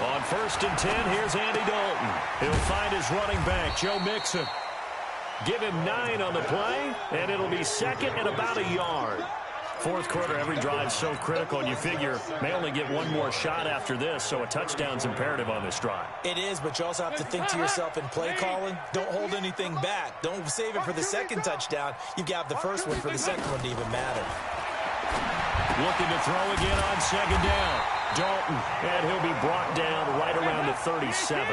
On 1st and 10, here's Andy Dalton. He'll find his running back, Joe Mixon. Give him 9 on the play, and it'll be 2nd and about a yard. 4th quarter, every drive so critical, and you figure may only get one more shot after this, so a touchdown's imperative on this drive. It is, but you also have to think to yourself in play calling, don't hold anything back. Don't save it for the 2nd touchdown. You've got the 1st one for the 2nd one to even matter. Looking to throw again on 2nd down. Dalton, and he'll be brought down right around the 37.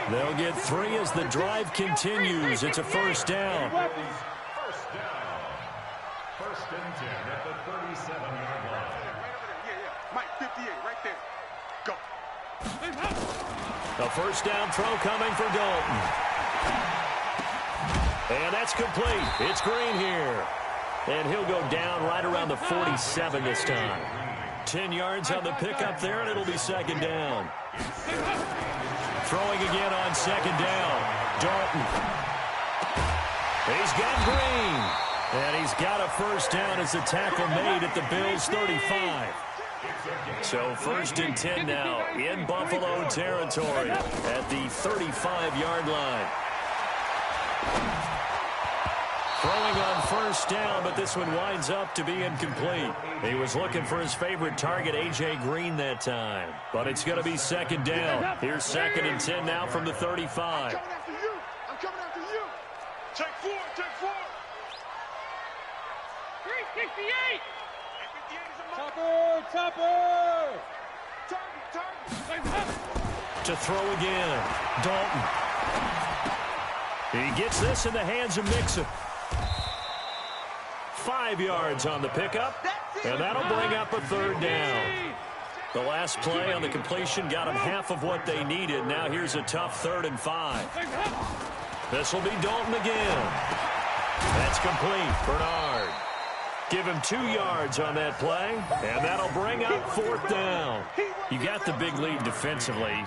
They'll get 3 as the drive continues. It's a 1st down. 1st down. 1st and 10 at the 37-yard line. Yeah. Mike, 58, right there. Go. A 1st down throw coming for Dalton. And that's complete. It's Green here. And he'll go down right around the 47 this time. 10 yards on the pickup there, and it'll be 2nd down. Throwing again on 2nd down. Dalton. He's got Green. And he's got a 1st down as the tackle made at the Bills' 35. So 1st and 10 now in Buffalo territory at the 35-yard line. Throwing on 1st down, but this one winds up to be incomplete. He was looking for his favorite target, A.J. Green, that time. But it's going to be 2nd down. Here's 2nd and 10 now from the 35. I'm coming after you. I'm coming after you. Take 4, take 4. 368. 58 is a mark. Topper. Target. To throw again. Dalton. He gets this in the hands of Mixon. 5 yards on the pickup, and that'll bring up a 3rd down. The last play on the completion got them half of what they needed. Now here's a tough 3rd and 5. This will be Dalton again. That's complete. Bernard. Give him 2 yards on that play, and that'll bring up 4th down. You got the big lead defensively.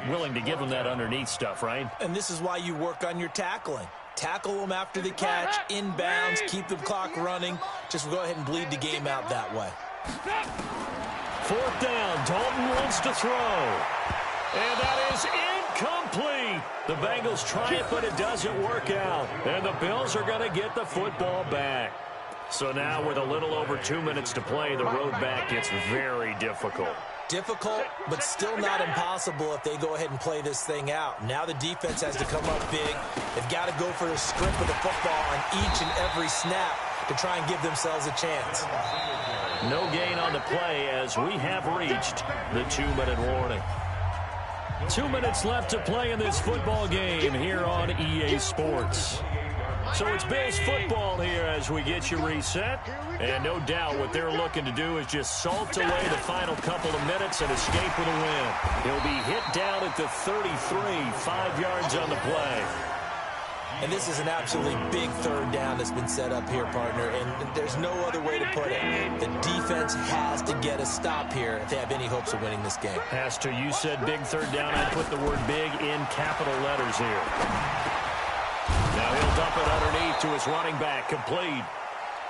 Willing to give them that underneath stuff, right? And this is why you work on your tackling. Tackle them after the catch, inbounds, keep the clock running. Just go ahead and bleed the game out that way. 4th down. Dalton wants to throw. And that is incomplete. The Bengals try it, but it doesn't work out. And the Bills are going to get the football back. So now with a little over 2 minutes to play, the road back gets very difficult. Difficult, but still not impossible if they go ahead and play this thing out. Now the defense has to come up big. They've got to go for the strip of the football on each and every snap to try and give themselves a chance. No gain on the play as we have reached the 2-minute warning. 2 minutes left to play in this football game here on EA Sports. So it's Bills football here as we get you reset. And no doubt what they're looking to do is just salt away the final couple of minutes and escape with a win. He'll be hit down at the 33, 5 yards on the play. And this is an absolutely big 3rd down that's been set up here, partner. And there's no other way to put it. The defense has to get a stop here if they have any hopes of winning this game. Has to. You said big 3rd down. I put the word big in capital letters here. Now he'll dump it underneath to his running back. Complete.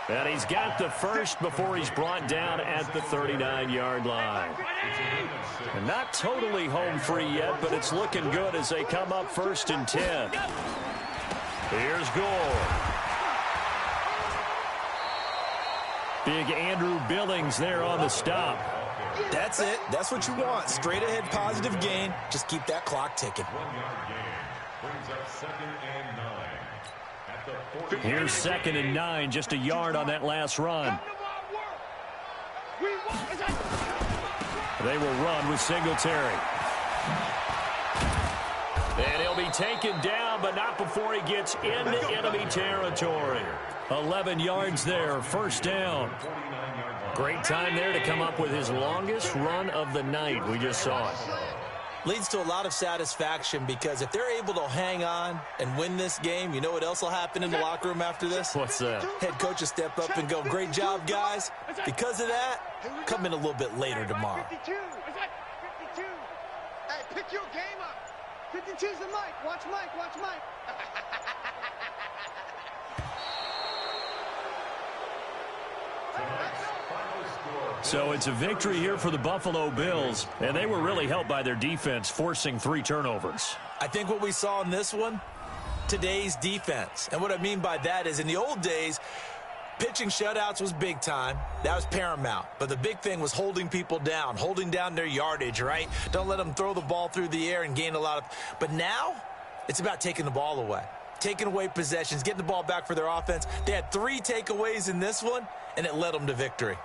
And he's got the first before he's brought down at the 39-yard line. And not totally home free yet, but it's looking good as they come up 1st and 10. Here's Gore. Big Andrew Billings there on the stop. That's it. That's what you want. Straight ahead positive gain. Just keep that clock ticking. 1 yard gain brings up 2nd and 9. At the 40. Here's 2nd and 9, just a yard on that last run. They will run with Singletary. And he'll be taken down, but not before he gets into enemy territory. 11 yards there, 1st down. Great time there to come up with his longest run of the night. We just saw it. Leads to a lot of satisfaction because if they're able to hang on and win this game, you know what else will happen in the locker room after this? What's that? Head coach will step up and go, great job, guys. Because of that, come in a little bit later tomorrow. 52. 52. Hey, pick your game up. 52's the mic. Watch Mike. Watch Mike. So it's a victory here for the Buffalo Bills, and they were really helped by their defense, forcing 3 turnovers. I think what we saw in this one, today's defense. And what I mean by that is in the old days, pitching shutouts was big time. That was paramount. But the big thing was holding people down, holding down their yardage, right? Don't let them throw the ball through the air and gain a lot of... But now, it's about taking the ball away. Taking away possessions, getting the ball back for their offense. They had 3 takeaways in this one, and it led them to victory.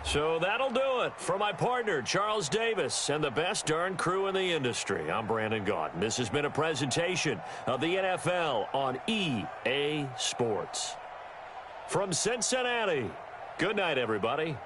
So that'll do it. For my partner, Charles Davis, and the best darn crew in the industry, I'm Brandon Gaudin. This has been a presentation of the NFL on EA Sports. From Cincinnati, good night, everybody.